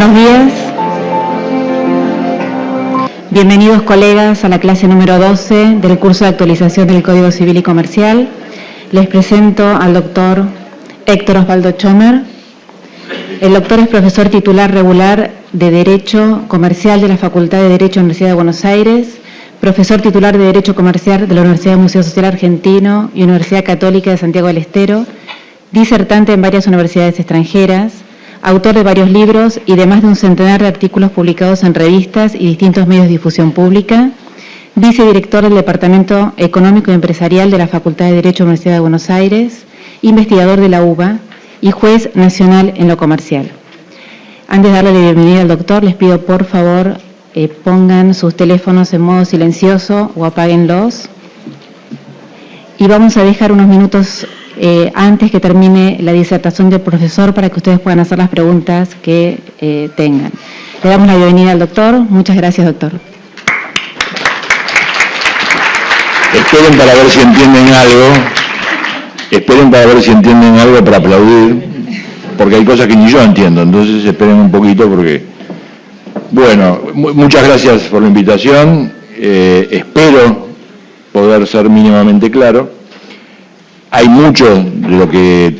Buenos días. Bienvenidos, colegas, a la clase número 12 del curso de actualización del Código Civil y Comercial. Les presento al doctor Héctor Osvaldo Chomer. El doctor es profesor titular regular de Derecho Comercial de la Facultad de Derecho de la Universidad de Buenos Aires, profesor titular de Derecho Comercial de la Universidad Museo Social Argentino y Universidad Católica de Santiago del Estero, disertante en varias universidades extranjeras, autor de varios libros y de más de un centenar de artículos publicados en revistas y distintos medios de difusión pública, vicedirector del Departamento Económico y Empresarial de la Facultad de Derecho de la Universidad de Buenos Aires, investigador de la UBA y juez nacional en lo comercial. Antes de darle la bienvenida al doctor, les pido por favor pongan sus teléfonos en modo silencioso o apáguenlos. Y vamos a dejar unos minutos antes que termine la disertación del profesor para que ustedes puedan hacer las preguntas que tengan. Le damos la bienvenida al doctor. Muchas gracias, doctor. Esperen para ver si entienden algo. Esperen para ver si entienden algo para aplaudir, porque hay cosas que ni yo entiendo, entonces esperen un poquito porque... Bueno, muchas gracias por la invitación. Espero poder ser mínimamente claro. Hay mucho de lo que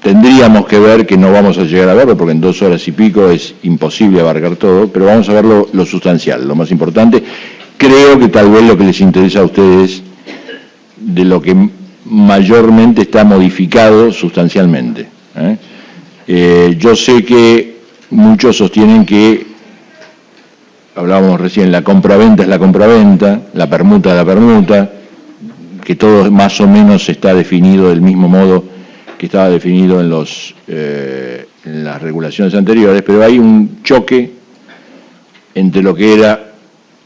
tendríamos que ver que no vamos a llegar a verlo, porque en 2 horas y pico es imposible abarcar todo, pero vamos a ver lo sustancial, lo más importante. Creo que tal vez lo que les interesa a ustedes de lo que mayormente está modificado sustancialmente. Yo sé que muchos sostienen que, hablábamos recién, la compraventa es la compraventa, la permuta es la permuta, que todo más o menos está definido del mismo modo que estaba definido en las regulaciones anteriores, pero hay un choque entre lo que era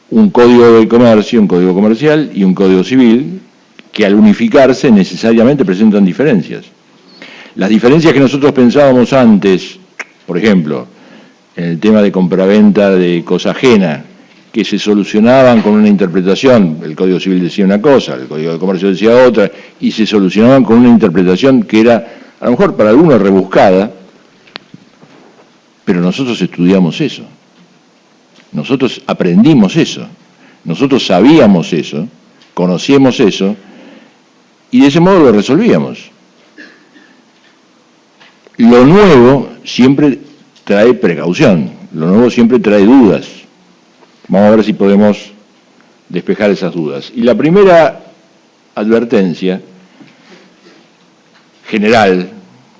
un código de comercio, un código comercial y un código civil, que al unificarse necesariamente presentan diferencias. Las diferencias que nosotros pensábamos antes, por ejemplo, en el tema de compraventa de cosa ajena, que se solucionaban con una interpretación, el Código Civil decía una cosa, el Código de Comercio decía otra, y se solucionaban con una interpretación que era, a lo mejor para algunos rebuscada, pero nosotros estudiamos eso, nosotros aprendimos eso, nosotros sabíamos eso, conocíamos eso, y de ese modo lo resolvíamos. Lo nuevo siempre trae precaución, lo nuevo siempre trae dudas. Vamos a ver si podemos despejar esas dudas. Y la primera advertencia, general,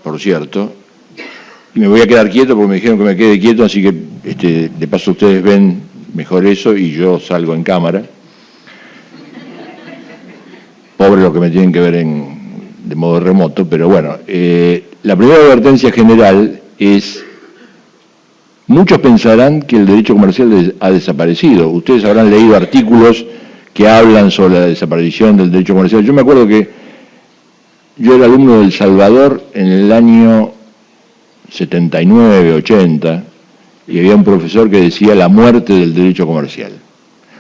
por cierto, y me voy a quedar quieto porque me dijeron que me quede quieto, así que de paso ustedes ven mejor eso y yo salgo en cámara. Pobre lo que me tienen que ver de modo remoto, pero bueno, la primera advertencia general es... Muchos pensarán que el derecho comercial ha desaparecido. Ustedes habrán leído artículos que hablan sobre la desaparición del derecho comercial. Yo me acuerdo que yo era alumno de El Salvador en el año 79, 80, y había un profesor que decía la muerte del derecho comercial.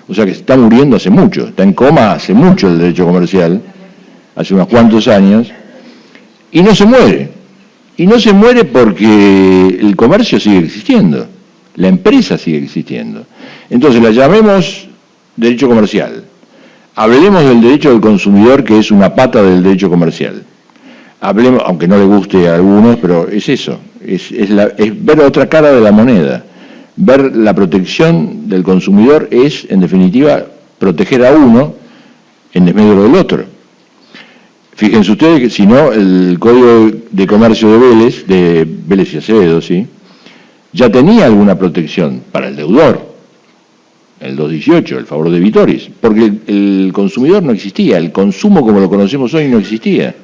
O sea que se está muriendo hace mucho, está en coma hace mucho el derecho comercial, hace unos cuantos años, y no se muere. Y no se muere porque el comercio sigue existiendo, la empresa sigue existiendo. Entonces la llamemos derecho comercial, hablemos del derecho del consumidor, que es una pata del derecho comercial. Hablemos, aunque no le guste a algunos, pero es eso, es ver otra cara de la moneda. Ver la protección del consumidor es, en definitiva, proteger a uno en desmedro del otro. Fíjense ustedes que si no, el Código de Comercio de Vélez y Acevedo, ¿sí?, ya tenía alguna protección para el deudor, el 218, el favor de Vitoris, porque el consumidor no existía, el consumo como lo conocemos hoy no existía.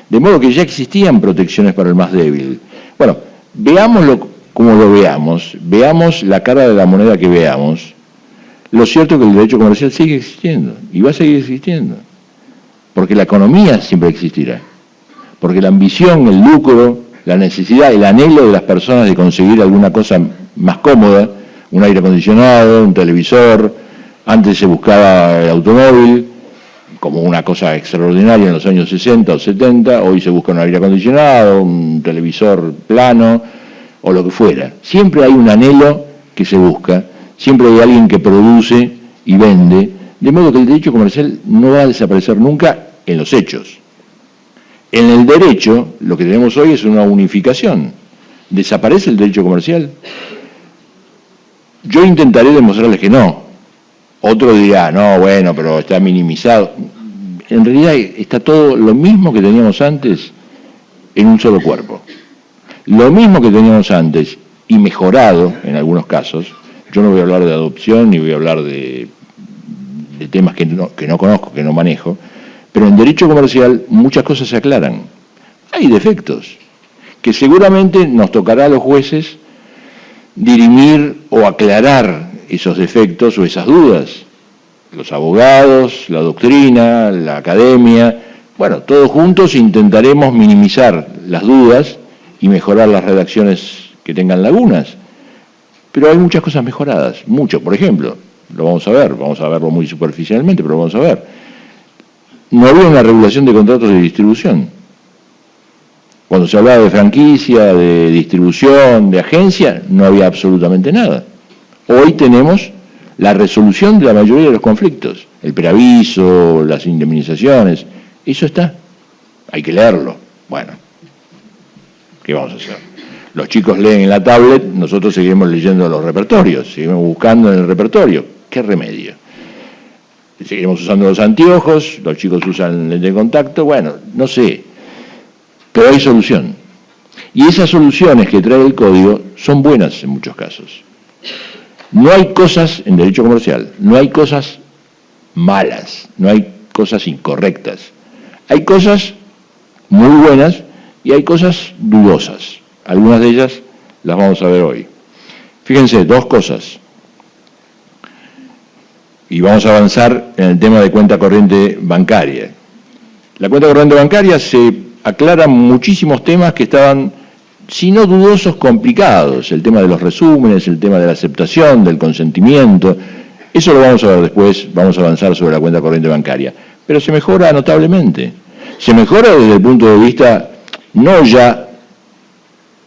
De modo que ya existían protecciones para el más débil. Bueno, veámoslo como lo veamos la cara de la moneda que veamos, lo cierto es que el derecho comercial sigue existiendo y va a seguir existiendo. Porque la economía siempre existirá, porque la ambición, el lucro, la necesidad, el anhelo de las personas de conseguir alguna cosa más cómoda, un aire acondicionado, un televisor, antes se buscaba el automóvil como una cosa extraordinaria en los años 60 o 70, hoy se busca un aire acondicionado, un televisor plano, o lo que fuera. Siempre hay un anhelo que se busca, siempre hay alguien que produce y vende, de modo que el derecho comercial no va a desaparecer nunca en los hechos. En el derecho, lo que tenemos hoy es una unificación. ¿Desaparece el derecho comercial? Yo intentaré demostrarles que no. Otro dirá, no, bueno, pero está minimizado. En realidad está todo lo mismo que teníamos antes en un solo cuerpo. Lo mismo que teníamos antes y mejorado en algunos casos. Yo no voy a hablar de adopción ni voy a hablar de temas que no conozco, que no manejo, pero en derecho comercial muchas cosas se aclaran. Hay defectos que seguramente nos tocará a los jueces dirimir o aclarar esos defectos o esas dudas. Los abogados, la doctrina, la academia, bueno, todos juntos intentaremos minimizar las dudas y mejorar las redacciones que tengan lagunas. Pero hay muchas cosas mejoradas, mucho. Por ejemplo, lo vamos a verlo muy superficialmente, pero lo vamos a ver. No había una regulación de contratos de distribución. Cuando se hablaba de franquicia, de distribución, de agencia, no había absolutamente nada. Hoy tenemos la resolución de la mayoría de los conflictos, el preaviso, las indemnizaciones, eso está. Hay que leerlo. Bueno, ¿qué vamos a hacer? Los chicos leen en la tablet, nosotros seguimos leyendo los repertorios, seguimos buscando en el repertorio. ¿Qué remedio? Seguiremos usando los anteojos, los chicos usan lente de contacto, bueno, no sé. Pero hay solución. Y esas soluciones que trae el código son buenas en muchos casos. No hay cosas, en derecho comercial, no hay cosas malas, no hay cosas incorrectas. Hay cosas muy buenas y hay cosas dudosas. Algunas de ellas las vamos a ver hoy. Fíjense, dos cosas. Y vamos a avanzar en el tema de cuenta corriente bancaria. La cuenta corriente bancaria se aclara muchísimos temas que estaban, si no dudosos, complicados. El tema de los resúmenes, el tema de la aceptación, del consentimiento. Eso lo vamos a ver después, vamos a avanzar sobre la cuenta corriente bancaria. Pero se mejora notablemente. Se mejora desde el punto de vista no ya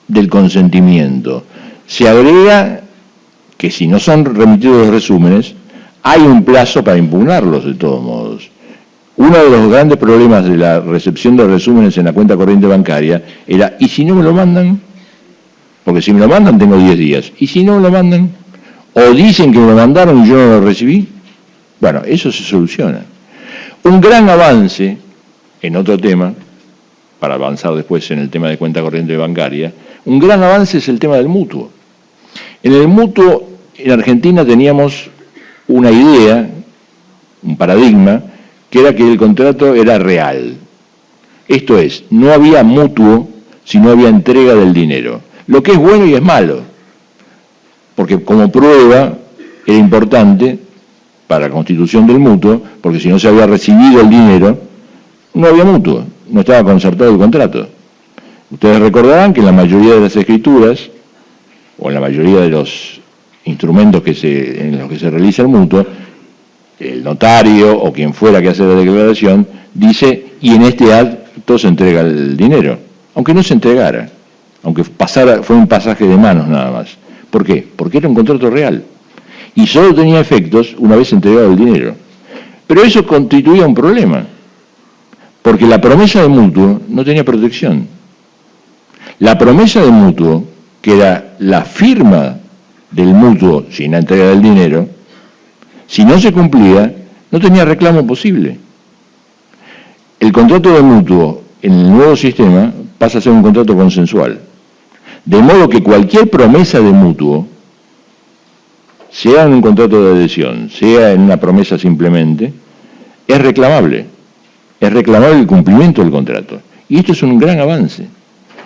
del consentimiento. Se agrega que si no son remitidos los resúmenes, hay un plazo para impugnarlos de todos modos. Uno de los grandes problemas de la recepción de resúmenes en la cuenta corriente bancaria era, ¿y si no me lo mandan? Porque si me lo mandan tengo 10 días. ¿Y si no me lo mandan? ¿O dicen que me lo mandaron y yo no lo recibí? Bueno, eso se soluciona. Un gran avance, en otro tema, para avanzar después en el tema de cuenta corriente bancaria, un gran avance es el tema del mutuo. En el mutuo, en Argentina teníamos una idea, un paradigma, que era que el contrato era real. Esto es, no había mutuo si no había entrega del dinero. Lo que es bueno y es malo, porque como prueba era importante para la constitución del mutuo, porque si no se había recibido el dinero, no había mutuo, no estaba concertado el contrato. Ustedes recordarán que en la mayoría de las escrituras, o en la mayoría de los instrumentos en los que se realiza el mutuo, el notario o quien fuera que hace la declaración dice, y en este acto se entrega el dinero, aunque no se entregara, aunque fue un pasaje de manos nada más. ¿Por qué? Porque era un contrato real y solo tenía efectos una vez entregado el dinero. Pero eso constituía un problema, porque la promesa de mutuo no tenía protección. La promesa de mutuo, que era la firma del mutuo sin la entrega del dinero, si no se cumplía, no tenía reclamo posible. El contrato de mutuo en el nuevo sistema pasa a ser un contrato consensual. De modo que cualquier promesa de mutuo, sea en un contrato de adhesión, sea en una promesa simplemente, es reclamable. Es reclamable el cumplimiento del contrato. Y esto es un gran avance.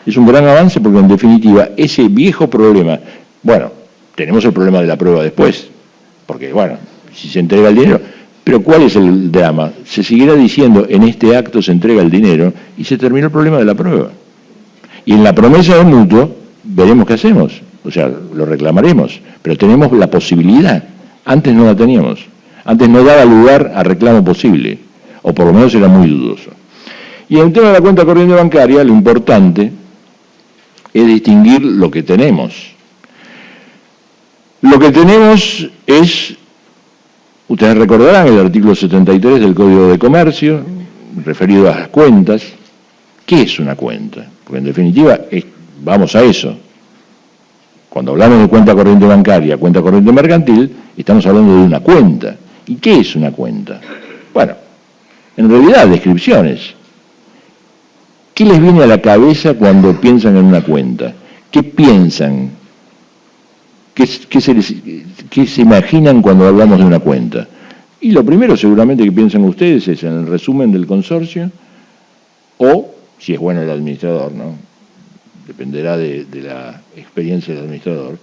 Es un gran avance porque en definitiva ese viejo problema, bueno, tenemos el problema de la prueba después, porque bueno, si se entrega el dinero, pero ¿cuál es el drama? Se seguirá diciendo, en este acto se entrega el dinero y se terminó el problema de la prueba. Y en la promesa de mutuo, veremos qué hacemos, o sea, lo reclamaremos, pero tenemos la posibilidad, antes no la teníamos, antes no daba lugar a reclamo posible, o por lo menos era muy dudoso. Y en el tema de la cuenta corriente bancaria, lo importante es distinguir lo que tenemos. Lo que tenemos es, ustedes recordarán el artículo 73 del Código de Comercio, referido a las cuentas. ¿Qué es una cuenta? Porque en definitiva, vamos a eso. Cuando hablamos de cuenta corriente bancaria, cuenta corriente mercantil, estamos hablando de una cuenta. ¿Y qué es una cuenta? Bueno, en realidad, descripciones. ¿Qué les viene a la cabeza cuando piensan en una cuenta? ¿Qué piensan? ¿Qué se imaginan cuando hablamos de una cuenta? Y lo primero seguramente que piensan ustedes es en el resumen del consorcio o, si es bueno el administrador, ¿no? Dependerá de la experiencia del administrador.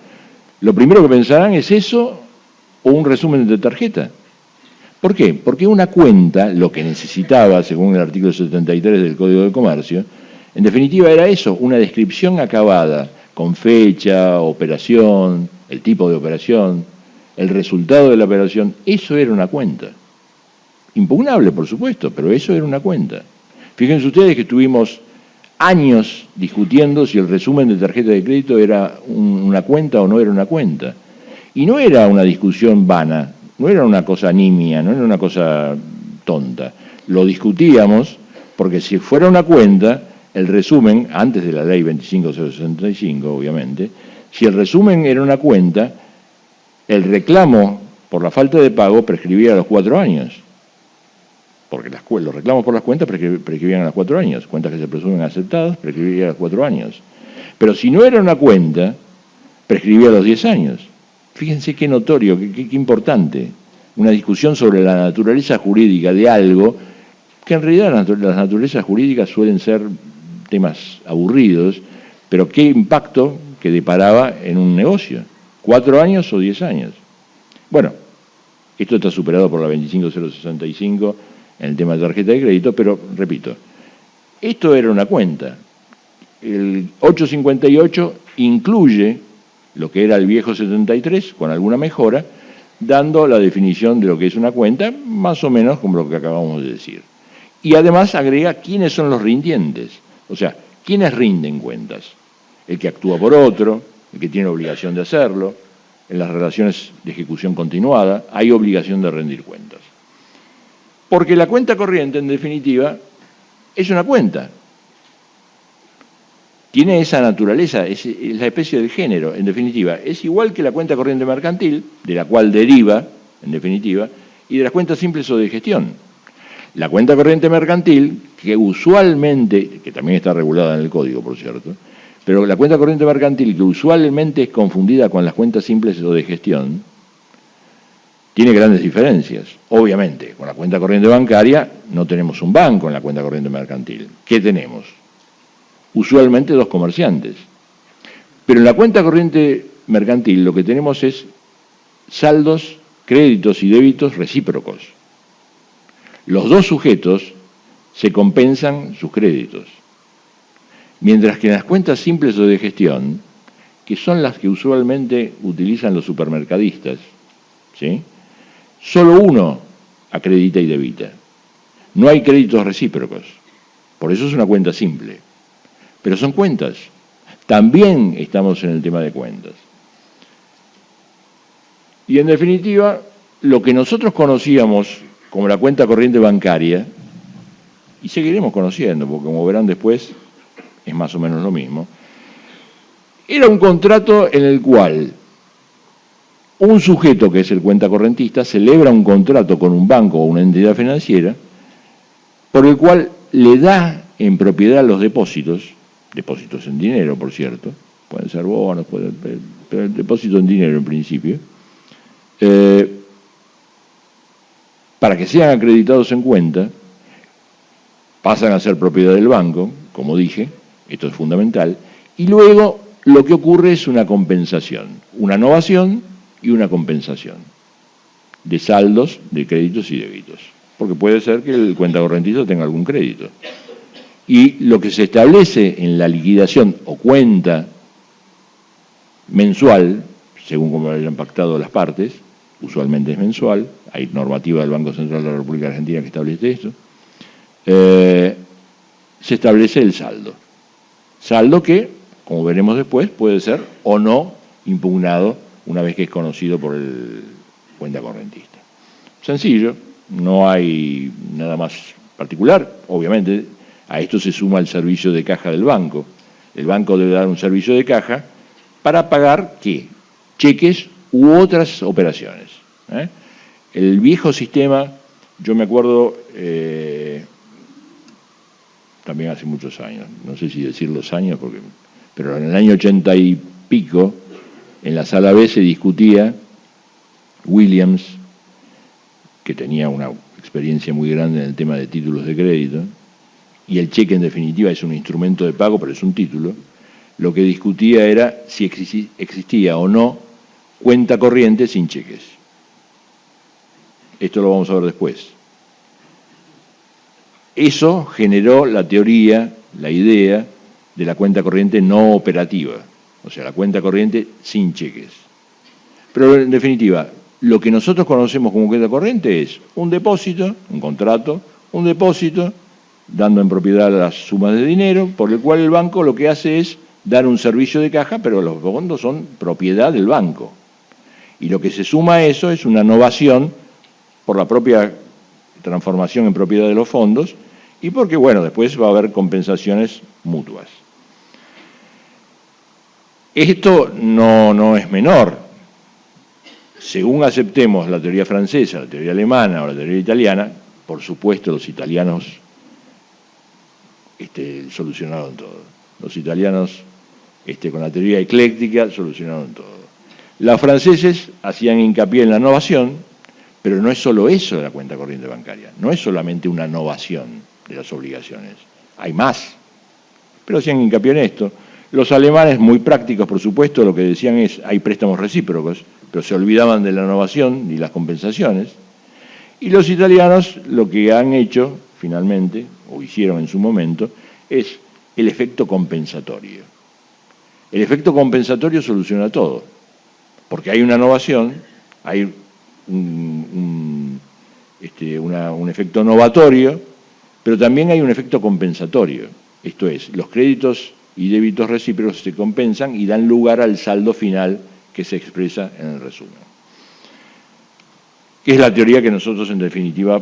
Lo primero que pensarán es eso o un resumen de tarjeta. ¿Por qué? Porque una cuenta, lo que necesitaba, según el artículo 73 del Código de Comercio, en definitiva era eso, una descripción acabada, con fecha, operación, el tipo de operación, el resultado de la operación. Eso era una cuenta. Impugnable, por supuesto, pero eso era una cuenta. Fíjense ustedes que estuvimos años discutiendo si el resumen de tarjeta de crédito era una cuenta o no era una cuenta. Y no era una discusión vana, no era una cosa nimia, no era una cosa tonta. Lo discutíamos porque si fuera una cuenta, el resumen, antes de la ley 25065, obviamente, si el resumen era una cuenta, el reclamo por la falta de pago prescribía a los 4 años. Porque los reclamos por las cuentas prescribían a los 4 años. Cuentas que se presumen aceptadas prescribían a los 4 años. Pero si no era una cuenta, prescribía a los 10 años. Fíjense qué notorio, qué importante. Una discusión sobre la naturaleza jurídica de algo que en realidad las naturalezas jurídicas suelen ser temas aburridos, pero qué impacto que deparaba en un negocio. 4 años o 10 años. Bueno, esto está superado por la 25065 en el tema de tarjeta de crédito, pero repito, esto era una cuenta. El 858 incluye lo que era el viejo 73, con alguna mejora, dando la definición de lo que es una cuenta, más o menos como lo que acabamos de decir. Y además agrega quiénes son los rindientes, o sea, quiénes rinden cuentas. El que actúa por otro, el que tiene obligación de hacerlo, en las relaciones de ejecución continuada, hay obligación de rendir cuentas. Porque la cuenta corriente, en definitiva, es una cuenta. Tiene esa naturaleza, es la especie del género, en definitiva. Es igual que la cuenta corriente mercantil, de la cual deriva, en definitiva, y de las cuentas simples o de gestión. La cuenta corriente mercantil, que usualmente, que también está regulada en el código, por cierto, pero la cuenta corriente mercantil, que usualmente es confundida con las cuentas simples o de gestión, tiene grandes diferencias. Obviamente, con la cuenta corriente bancaria no tenemos un banco en la cuenta corriente mercantil. ¿Qué tenemos? Usualmente 2 comerciantes. Pero en la cuenta corriente mercantil lo que tenemos es saldos, créditos y débitos recíprocos. Los 2 sujetos se compensan sus créditos. Mientras que en las cuentas simples o de gestión, que son las que usualmente utilizan los supermercadistas, ¿sí?, solo uno acredita y debita. No hay créditos recíprocos. Por eso es una cuenta simple. Pero son cuentas. También estamos en el tema de cuentas. Y en definitiva, lo que nosotros conocíamos como la cuenta corriente bancaria, y seguiremos conociendo, porque como verán después, es más o menos lo mismo, era un contrato en el cual un sujeto, que es el cuenta correntista, celebra un contrato con un banco o una entidad financiera, por el cual le da en propiedad los depósitos en dinero, por cierto, pueden ser bonos, pero el depósito en dinero en principio, para que sean acreditados en cuenta, pasan a ser propiedad del banco, como dije, esto es fundamental, y luego lo que ocurre es una compensación, una novación y una compensación de saldos, de créditos y débitos, porque puede ser que el cuenta correntista tenga algún crédito. Y lo que se establece en la liquidación o cuenta mensual, según como lo hayan pactado las partes, usualmente es mensual, hay normativa del Banco Central de la República Argentina que establece esto, se establece el saldo. Saldo que como veremos después, puede ser o no impugnado una vez que es conocido por el cuenta correntista. Sencillo, no hay nada más particular. Obviamente, a esto se suma el servicio de caja del banco. El banco debe dar un servicio de caja para pagar, ¿qué? Cheques u otras operaciones. El viejo sistema, yo me acuerdo, también hace muchos años, no sé si decir los años, pero en el año 80 y pico, en la sala B se discutía Williams, que tenía una experiencia muy grande en el tema de títulos de crédito, y el cheque en definitiva es un instrumento de pago, pero es un título. Lo que discutía era si existía o no cuenta corriente sin cheques. Esto lo vamos a ver después. Eso generó la teoría, la idea de la cuenta corriente no operativa, o sea, la cuenta corriente sin cheques. Pero en definitiva, lo que nosotros conocemos como cuenta corriente es un depósito, un contrato, un depósito, dando en propiedad las sumas de dinero, por el cual el banco lo que hace es dar un servicio de caja, pero los fondos son propiedad del banco. Y lo que se suma a eso es una novación por la propia transformación en propiedad de los fondos y porque, bueno, después va a haber compensaciones mutuas. Esto no es menor. Según aceptemos la teoría francesa, la teoría alemana o la teoría italiana, por supuesto los italianos solucionaron todo. Los italianos, con la teoría ecléctica, solucionaron todo. Los franceses hacían hincapié en la novación, pero no es solo eso de la cuenta corriente bancaria, no es solamente una novación de las obligaciones, hay más, pero hacían hincapié en esto. Los alemanes, muy prácticos por supuesto, lo que decían es, hay préstamos recíprocos, pero se olvidaban de la novación y las compensaciones, y los italianos lo que han hecho, finalmente, o hicieron en su momento, es el efecto compensatorio. El efecto compensatorio soluciona todo, porque hay una novación, hay un efecto novatorio, pero también hay un efecto compensatorio. Esto es, los créditos y débitos recíprocos se compensan y dan lugar al saldo final que se expresa en el resumen. Que es la teoría que nosotros en definitiva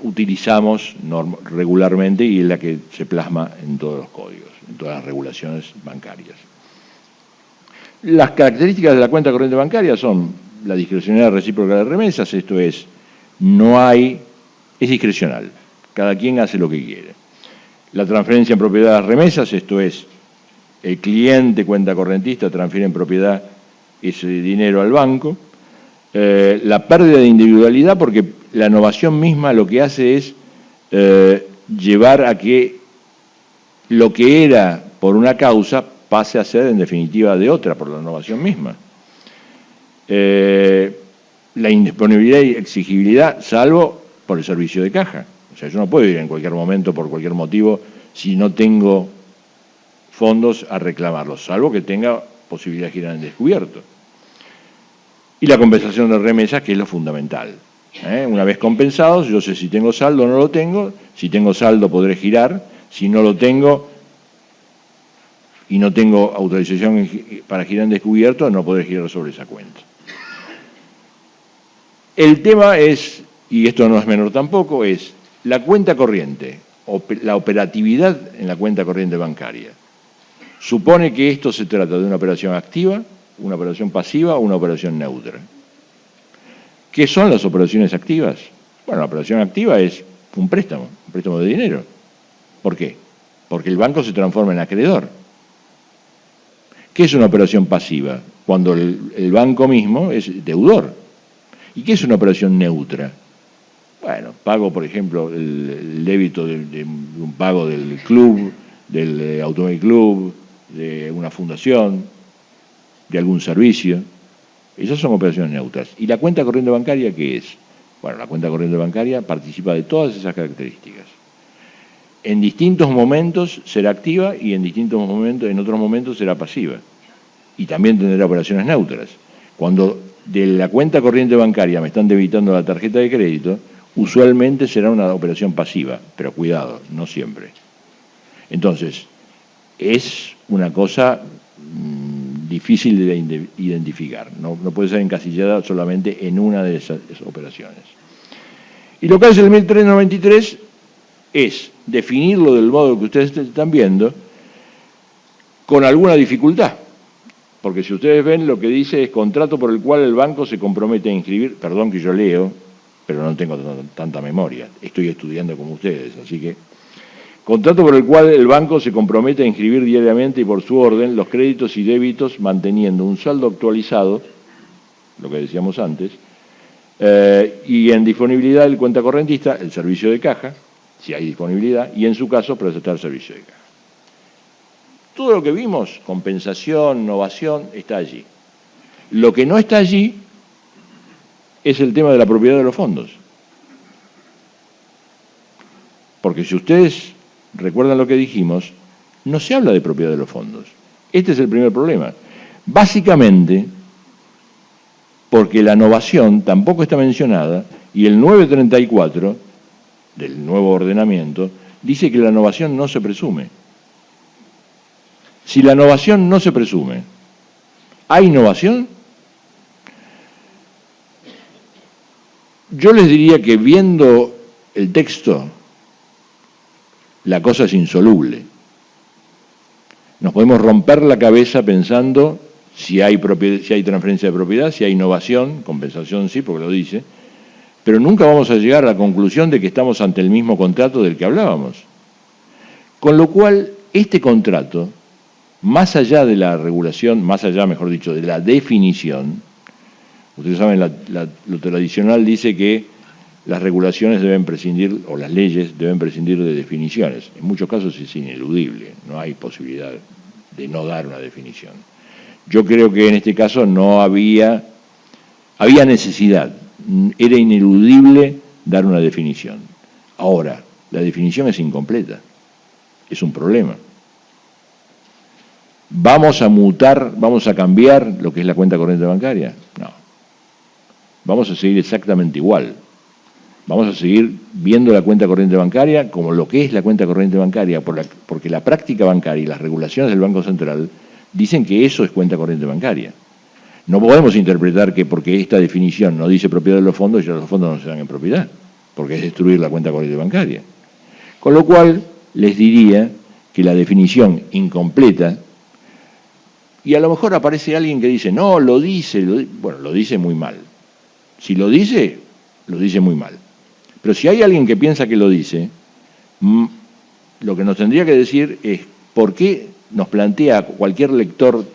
utilizamos regularmente y es la que se plasma en todos los códigos, en todas las regulaciones bancarias. Las características de la cuenta corriente bancaria son la discrecionalidad recíproca de remesas, esto es, es discrecional, cada quien hace lo que quiere. La transferencia en propiedad de las remesas, esto es, el cliente cuenta correntista transfiere en propiedad ese dinero al banco. La pérdida de individualidad, porque la novación misma lo que hace es llevar a que lo que era por una causa pase a ser en definitiva de otra, por la novación misma. La indisponibilidad y exigibilidad, salvo por el servicio de caja. O sea, yo no puedo ir en cualquier momento, por cualquier motivo, si no tengo fondos a reclamarlos, salvo que tenga posibilidad de girar en descubierto. Y la compensación de remesas, que es lo fundamental. Una vez compensados, yo sé si tengo saldo o no lo tengo, si tengo saldo podré girar, si no lo tengo y no tengo autorización para girar en descubierto, no podré girar sobre esa cuenta. El tema es, y esto no es menor tampoco, es la cuenta corriente, la operatividad en la cuenta corriente bancaria. Supone que esto se trata de una operación activa, una operación pasiva o una operación neutra. ¿Qué son las operaciones activas? Bueno, la operación activa es un préstamo de dinero. ¿Por qué? Porque el banco se transforma en acreedor. ¿Qué es una operación pasiva? Cuando el banco mismo es deudor. ¿Y qué es una operación neutra? Bueno, pago, por ejemplo, el débito de un pago del club, del automóvil club, de una fundación, de algún servicio. Esas son operaciones neutras. ¿Y la cuenta corriente bancaria qué es? Bueno, la cuenta corriente bancaria participa de todas esas características. En distintos momentos será activa y en otros momentos será pasiva. Y también tendrá operaciones neutras. Cuando de la cuenta corriente bancaria me están debitando la tarjeta de crédito, usualmente será una operación pasiva, pero cuidado, no siempre. Entonces, es una cosa difícil de identificar, no puede ser encasillada solamente en una de esas operaciones. Y lo que hace el 1393 es definirlo del modo que ustedes están viendo, con alguna dificultad, porque si ustedes ven lo que dice es contrato por el cual el banco se compromete a inscribir, perdón que yo leo, pero no tengo tanta memoria, estoy estudiando como ustedes, así que contrato por el cual el banco se compromete a inscribir diariamente y por su orden los créditos y débitos manteniendo un saldo actualizado, lo que decíamos antes, y en disponibilidad el cuenta correntista, el servicio de caja, si hay disponibilidad, y en su caso prestar servicio de caja. Todo lo que vimos, compensación, novación, está allí. Lo que no está allí es el tema de la propiedad de los fondos. Porque si ustedes recuerdan lo que dijimos, no se habla de propiedad de los fondos. Este es el primer problema. Básicamente, porque la novación tampoco está mencionada y el 934 del nuevo ordenamiento dice que la novación no se presume. Si la novación no se presume, ¿hay novación? Yo les diría que viendo el texto, la cosa es insoluble. Nos podemos romper la cabeza pensando si hay transferencia de propiedad, si hay innovación, compensación sí, porque lo dice, pero nunca vamos a llegar a la conclusión de que estamos ante el mismo contrato del que hablábamos. Con lo cual, este contrato, más allá de la regulación, más allá, mejor dicho, de la definición, ustedes saben, lo tradicional dice que las regulaciones deben prescindir, o las leyes deben prescindir de definiciones. En muchos casos es ineludible, no hay posibilidad de no dar una definición. Yo creo que en este caso no había necesidad, era ineludible dar una definición. Ahora, la definición es incompleta, es un problema. ¿Vamos a mutar, vamos a cambiar lo que es la cuenta corriente bancaria? No. Vamos a seguir exactamente igual. Vamos a seguir viendo la cuenta corriente bancaria como lo que es la cuenta corriente bancaria, porque la práctica bancaria y las regulaciones del Banco Central dicen que eso es cuenta corriente bancaria. No podemos interpretar que porque esta definición no dice propiedad de los fondos, ya los fondos no se dan en propiedad, porque es destruir la cuenta corriente bancaria. Con lo cual, les diría que la definición incompleta, y a lo mejor aparece alguien que dice, no, lo dice, bueno, lo dice muy mal. Si lo dice muy mal. Pero si hay alguien que piensa que lo dice, lo que nos tendría que decir es por qué nos plantea cualquier lector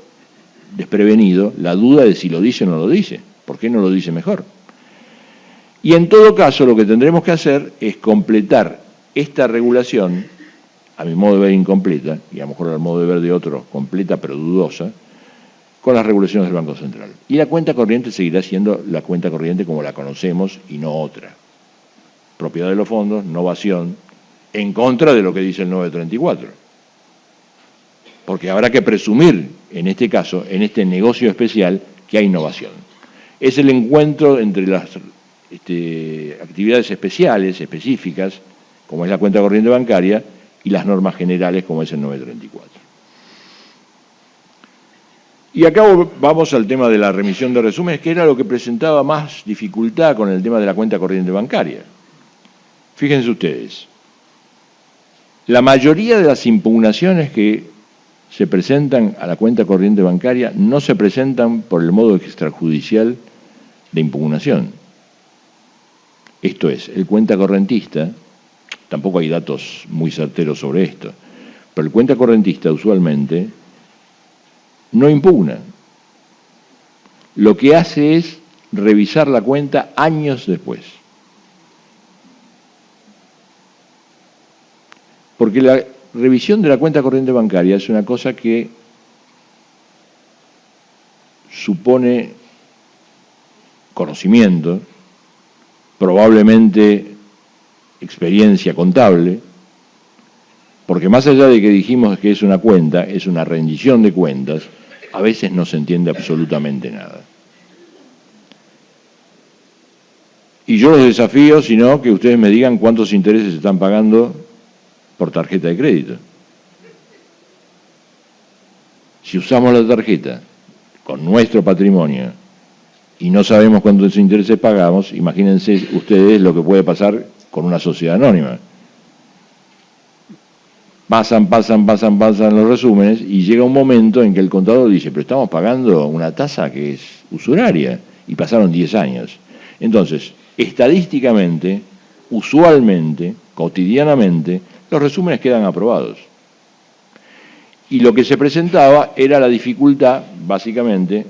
desprevenido la duda de si lo dice o no lo dice. ¿Por qué no lo dice mejor? Y en todo caso lo que tendremos que hacer es completar esta regulación, a mi modo de ver incompleta, y a lo mejor al modo de ver de otro completa pero dudosa, con las regulaciones del Banco Central. Y la cuenta corriente seguirá siendo la cuenta corriente como la conocemos y no otra. Propiedad de los fondos, novación, en contra de lo que dice el 934. Porque habrá que presumir, en este caso, en este negocio especial, que hay innovación. Es el encuentro entre las actividades especiales, específicas, como es la cuenta corriente bancaria, y las normas generales, como es el 934. Y acá vamos al tema de la remisión de resúmenes, que era lo que presentaba más dificultad con el tema de la cuenta corriente bancaria. Fíjense ustedes, la mayoría de las impugnaciones que se presentan a la cuenta corriente bancaria no se presentan por el modo extrajudicial de impugnación. Esto es, el cuenta correntista, tampoco hay datos muy certeros sobre esto, pero el cuenta correntista usualmente no impugna. Lo que hace es revisar la cuenta años después. Porque la revisión de la cuenta corriente bancaria es una cosa que supone conocimiento, probablemente experiencia contable, porque más allá de que dijimos que es una cuenta, es una rendición de cuentas, a veces no se entiende absolutamente nada. Y yo los desafío, sino que ustedes me digan cuántos intereses están pagando por tarjeta de crédito. Si usamos la tarjeta con nuestro patrimonio y no sabemos cuántos intereses pagamos, imagínense ustedes lo que puede pasar con una sociedad anónima. Pasan los resúmenes y llega un momento en que el contador dice, pero estamos pagando una tasa que es usuraria, y pasaron 10 años. Entonces, estadísticamente, usualmente, cotidianamente, los resúmenes quedan aprobados. Y lo que se presentaba era la dificultad, básicamente,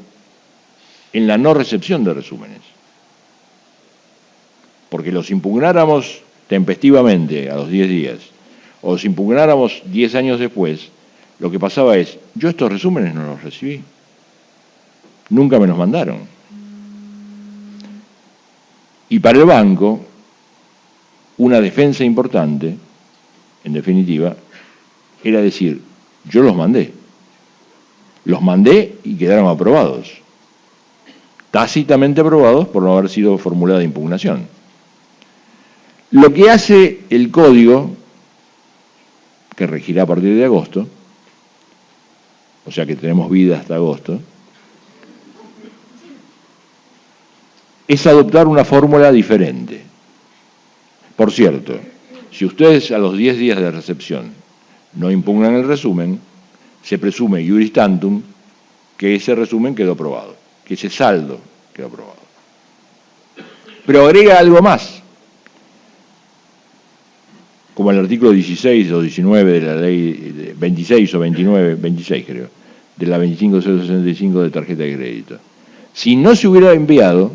en la no recepción de resúmenes. Porque los impugnáramos tempestivamente a los 10 días, o los impugnáramos 10 años después, lo que pasaba es, yo estos resúmenes no los recibí. Nunca me los mandaron. Y para el banco, una defensa importante, en definitiva, era decir, yo los mandé y quedaron aprobados, tácitamente aprobados por no haber sido formulada impugnación. Lo que hace el código, que regirá a partir de agosto, o sea que tenemos vida hasta agosto, es adoptar una fórmula diferente. Por cierto, si ustedes a los 10 días de recepción no impugnan el resumen, se presume iuris tantum que ese resumen quedó aprobado, que ese saldo quedó aprobado. Pero agrega algo más, como el artículo 16 o 19 de la ley 26 o 29, 26 creo, de la 25065 de tarjeta de crédito. Si no se hubiera enviado,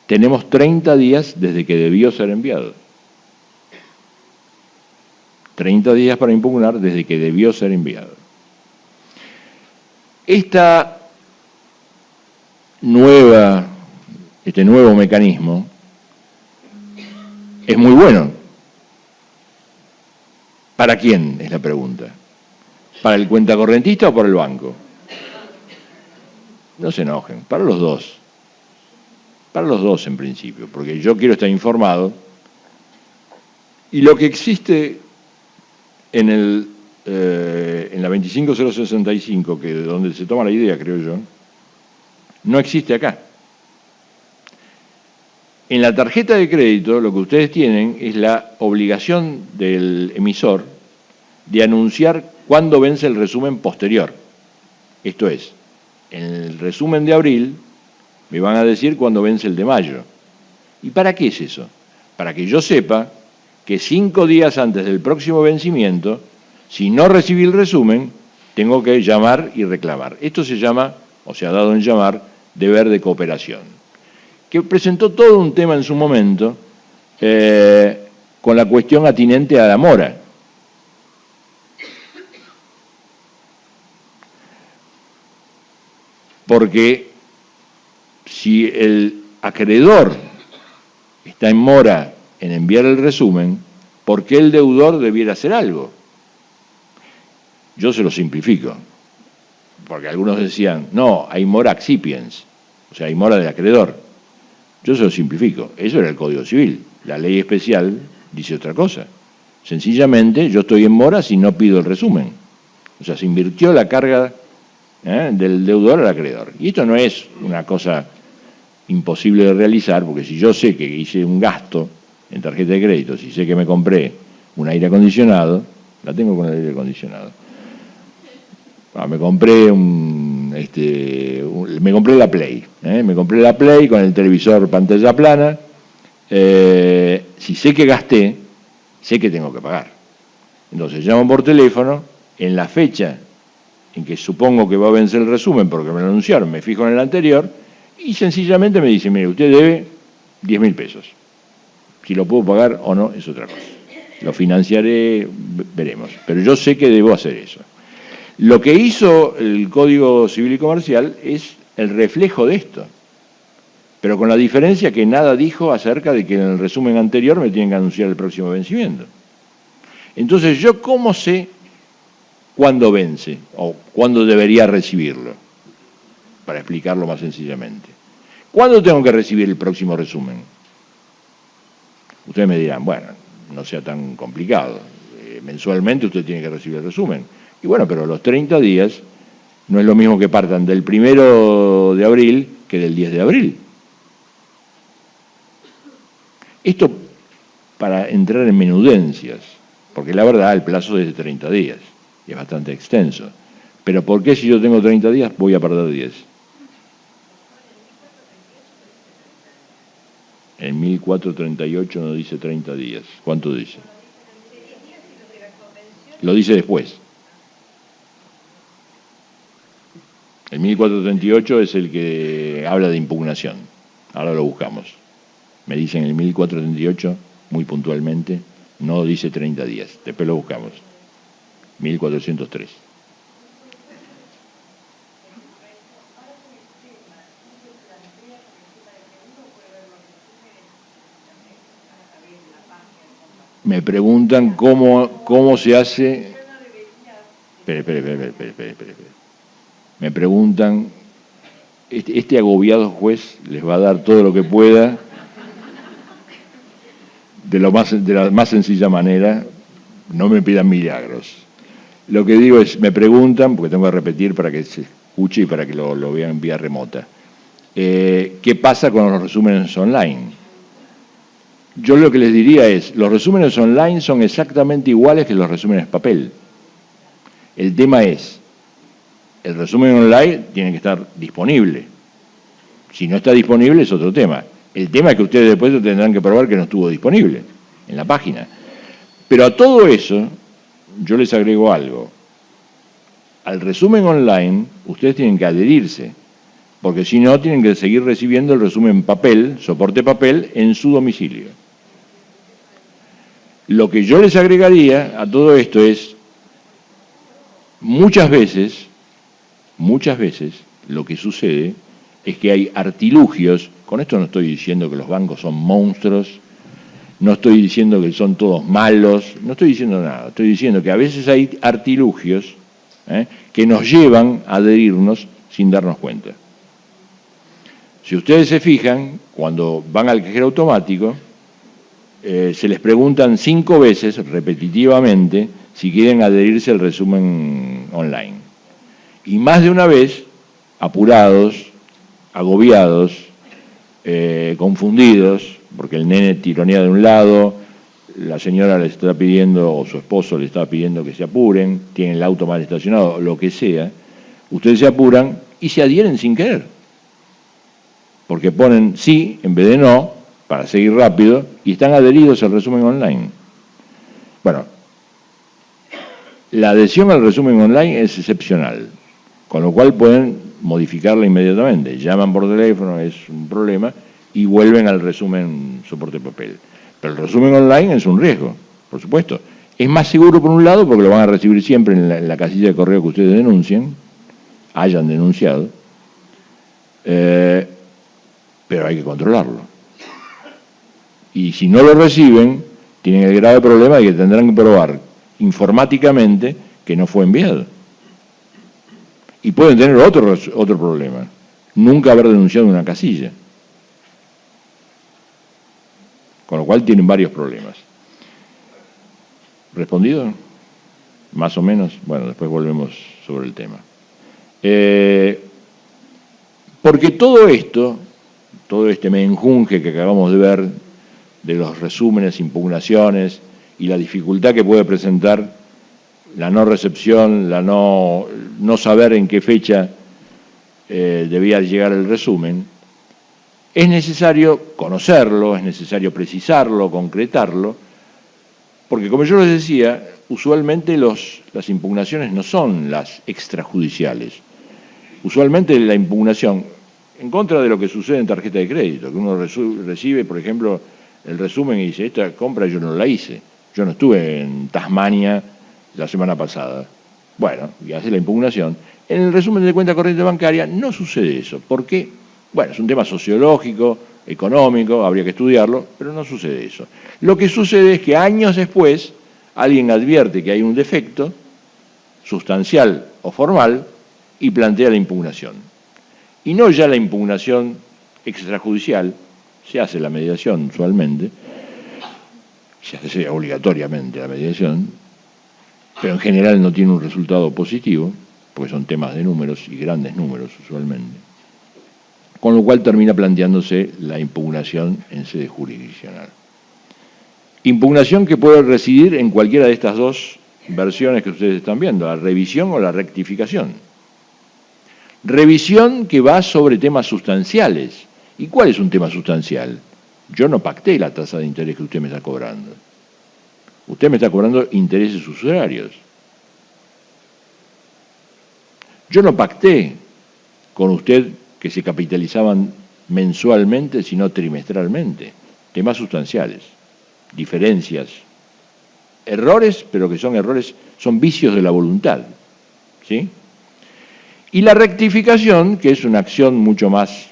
tenemos 30 días desde que debió ser enviado. 30 días para impugnar desde que debió ser enviado. Este nuevo mecanismo es muy bueno. ¿Para quién? Es la pregunta. ¿Para el cuentacorrentista o para el banco? No se enojen, para los dos. Para los dos en principio, porque yo quiero estar informado. Y lo que existe en la 25065, que de donde se toma la idea, creo yo, no existe acá. En la tarjeta de crédito lo que ustedes tienen es la obligación del emisor de anunciar cuándo vence el resumen posterior. Esto es, en el resumen de abril me van a decir cuándo vence el de mayo. ¿Y para qué es eso? Para que yo sepa que 5 días antes del próximo vencimiento, si no recibí el resumen, tengo que llamar y reclamar. Esto se llama, o se ha dado en llamar, deber de cooperación, que presentó todo un tema en su momento con la cuestión atinente a la mora. Porque si el acreedor está en mora en enviar el resumen, ¿por qué el deudor debiera hacer algo? Yo se lo simplifico, porque algunos decían, no, hay mora accipiens, o sea, hay mora del acreedor. Yo se lo simplifico, eso era el Código Civil, la ley especial dice otra cosa. Sencillamente, yo estoy en mora si no pido el resumen. O sea, se invirtió la carga del deudor al acreedor. Y esto no es una cosa imposible de realizar, porque si yo sé que hice un gasto en tarjeta de crédito, si sé que me compré un aire acondicionado, la tengo con el aire acondicionado. Me compré me compré la Play, me compré la Play con el televisor pantalla plana. Si sé que gasté, sé que tengo que pagar. Entonces llamo por teléfono, en la fecha en que supongo que va a vencer el resumen, porque me lo anunciaron, me fijo en el anterior, y sencillamente me dice, mire, usted debe 10.000 pesos. Si lo puedo pagar o no es otra cosa. Lo financiaré, veremos. Pero yo sé que debo hacer eso. Lo que hizo el Código Civil y Comercial es el reflejo de esto, pero con la diferencia que nada dijo acerca de que en el resumen anterior me tienen que anunciar el próximo vencimiento. Entonces, ¿yo cómo sé cuándo vence o cuándo debería recibirlo? Para explicarlo más sencillamente. ¿Cuándo tengo que recibir el próximo resumen? Ustedes me dirán, bueno, no sea tan complicado. mensualmente usted tiene que recibir el resumen. Y bueno, pero los 30 días no es lo mismo que partan del 1 de abril que del 10 de abril. Esto para entrar en menudencias, porque la verdad el plazo es de 30 días, y es bastante extenso. Pero ¿por qué si yo tengo 30 días voy a perder 10? En 1438 no dice 30 días. ¿Cuánto dice? Lo dice después. El 1438 es el que habla de impugnación. Ahora lo buscamos. Me dicen el 1438, muy puntualmente, no dice 30 días. Después lo buscamos. 1403. Me preguntan cómo se hace. Espere. Me preguntan, este agobiado juez les va a dar todo lo que pueda de la más sencilla manera. No me pidan milagros. Lo que digo es, me preguntan, porque tengo que repetir para que se escuche y para que lo vean en vía remota, ¿qué pasa con los resúmenes online? Yo lo que les diría es, los resúmenes online son exactamente iguales que los resúmenes papel. El tema es, el resumen online tiene que estar disponible. Si no está disponible es otro tema. El tema es que ustedes después tendrán que probar que no estuvo disponible en la página. Pero a todo eso, yo les agrego algo. Al resumen online, ustedes tienen que adherirse, porque si no, tienen que seguir recibiendo el resumen papel, soporte papel, en su domicilio. Lo que yo les agregaría a todo esto es, muchas veces, lo que sucede es que hay artilugios. Con esto no estoy diciendo que los bancos son monstruos, no estoy diciendo que son todos malos, no estoy diciendo nada. Estoy diciendo que a veces hay artilugios que nos llevan a adherirnos sin darnos cuenta. Si ustedes se fijan, cuando van al cajero automático, se les preguntan 5 veces, repetitivamente, si quieren adherirse al resumen online. Y más de una vez, apurados, agobiados, confundidos, porque el nene tironea de un lado, la señora le está pidiendo, o su esposo le está pidiendo que se apuren, tienen el auto mal estacionado, lo que sea, ustedes se apuran y se adhieren sin querer. Porque ponen sí en vez de no, para seguir rápido, y están adheridos al resumen online. Bueno, la adhesión al resumen online es excepcional, con lo cual pueden modificarla inmediatamente. Llaman por teléfono, es un problema, y vuelven al resumen soporte papel. Pero el resumen online es un riesgo, por supuesto. Es más seguro por un lado, porque lo van a recibir siempre en la casilla de correo que ustedes denuncien, hayan denunciado, pero hay que controlarlo. Y si no lo reciben, tienen el grave problema de que tendrán que probar informáticamente que no fue enviado. Y pueden tener otro problema, nunca haber denunciado una casilla. Con lo cual tienen varios problemas. ¿Respondido? Más o menos. Bueno, después volvemos sobre el tema. Porque todo este menjunje que acabamos de ver, de los resúmenes, impugnaciones y la dificultad que puede presentar la no recepción, la no saber en qué fecha debía llegar el resumen, es necesario conocerlo, es necesario precisarlo, concretarlo, porque como yo les decía, usualmente las impugnaciones no son las extrajudiciales. Usualmente la impugnación, en contra de lo que sucede en tarjeta de crédito, que uno recibe, por ejemplo, el resumen y dice, esta compra yo no la hice, yo no estuve en Tasmania la semana pasada. Bueno, y hace la impugnación. En el resumen de cuenta corriente bancaria no sucede eso. ¿Por qué? Bueno, es un tema sociológico, económico, habría que estudiarlo, pero no sucede eso. Lo que sucede es que años después alguien advierte que hay un defecto sustancial o formal y plantea la impugnación. Y no ya la impugnación extrajudicial, se hace la mediación usualmente, se hace obligatoriamente la mediación, pero en general no tiene un resultado positivo, porque son temas de números y grandes números usualmente, con lo cual termina planteándose la impugnación en sede jurisdiccional. Impugnación que puede residir en cualquiera de estas dos versiones que ustedes están viendo, la revisión o la rectificación. Revisión que va sobre temas sustanciales. ¿Y cuál es un tema sustancial? Yo no pacté la tasa de interés que usted me está cobrando. Usted me está cobrando intereses usurarios. Yo no pacté con usted que se capitalizaban mensualmente, sino trimestralmente. Temas sustanciales, diferencias, errores, pero que son errores, son vicios de la voluntad. ¿Sí? Y la rectificación, que es una acción mucho más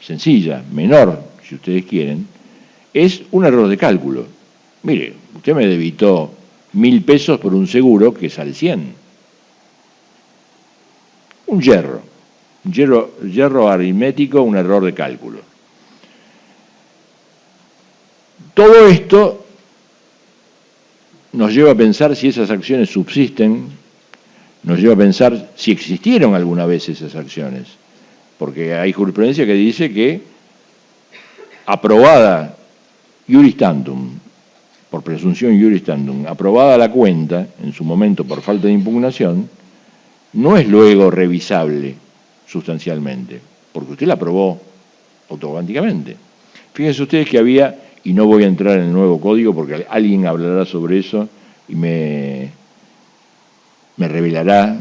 sencilla, menor, si ustedes quieren, es un error de cálculo. Mire, usted me debitó 1.000 pesos por un seguro que sale 100. Un yerro aritmético, un error de cálculo. Todo esto nos lleva a pensar si esas acciones subsisten, nos lleva a pensar si existieron alguna vez esas acciones, porque hay jurisprudencia que dice que aprobada iuris tantum, por presunción iuris tantum, aprobada la cuenta en su momento por falta de impugnación, no es luego revisable sustancialmente, porque usted la aprobó automáticamente. Fíjense ustedes que había, y no voy a entrar en el nuevo código porque alguien hablará sobre eso y me revelará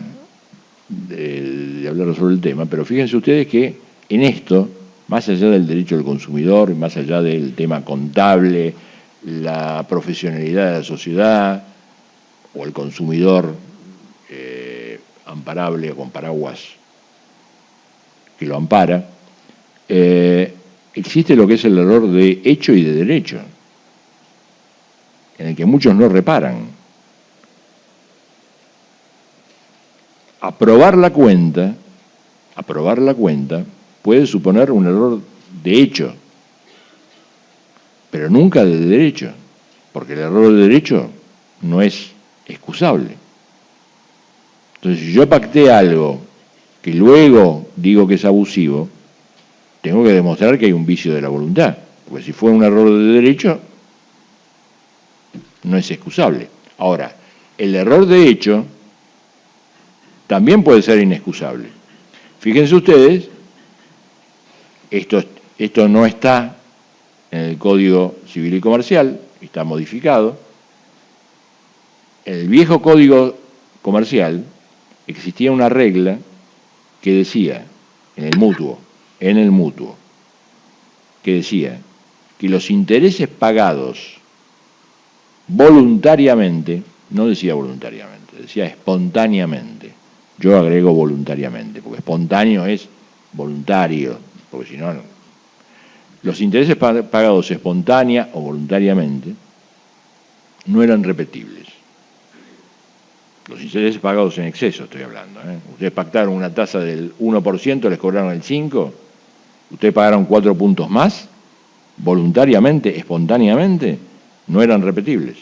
de hablar sobre el tema, pero fíjense ustedes que en esto, más allá del derecho del consumidor, más allá del tema contable, la profesionalidad de la sociedad o el consumidor amparable o con paraguas que lo ampara, existe lo que es el error de hecho y de derecho, en el que muchos no reparan. Aprobar la cuenta puede suponer un error de hecho, pero nunca de derecho, porque el error de derecho no es excusable. Entonces, si yo pacté algo que luego digo que es abusivo, tengo que demostrar que hay un vicio de la voluntad, porque si fue un error de derecho, no es excusable. Ahora, el error de hecho también puede ser inexcusable. Fíjense ustedes, esto no está en el Código Civil y Comercial, está modificado. En el viejo Código Comercial existía una regla que decía, en el mutuo, que decía que los intereses pagados voluntariamente, no decía voluntariamente, decía espontáneamente. Yo agrego voluntariamente, porque espontáneo es voluntario, porque si no, no. Los intereses pagados espontánea o voluntariamente no eran repetibles. Los intereses pagados en exceso, estoy hablando. Ustedes pactaron una tasa del 1%, les cobraron el 5%, ustedes pagaron 4 puntos más, voluntariamente, espontáneamente, no eran repetibles.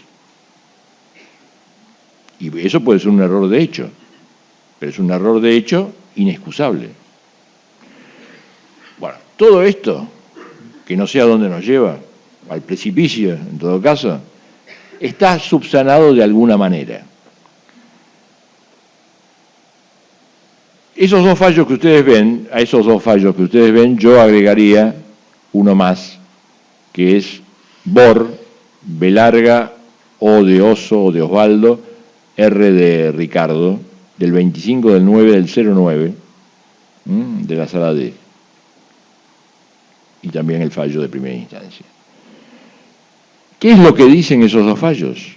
Y eso puede ser un error de hecho, pero es un error de hecho inexcusable. Bueno, todo esto, que no sé a dónde nos lleva, al precipicio en todo caso, está subsanado de alguna manera. Esos dos fallos que ustedes ven, a esos dos fallos que ustedes ven, yo agregaría uno más, que es BOR, B larga, O de oso o de Osvaldo, R de Ricardo, del 25 del 9 del 09, de la sala D. Y también el fallo de primera instancia. ¿Qué es lo que dicen esos dos fallos?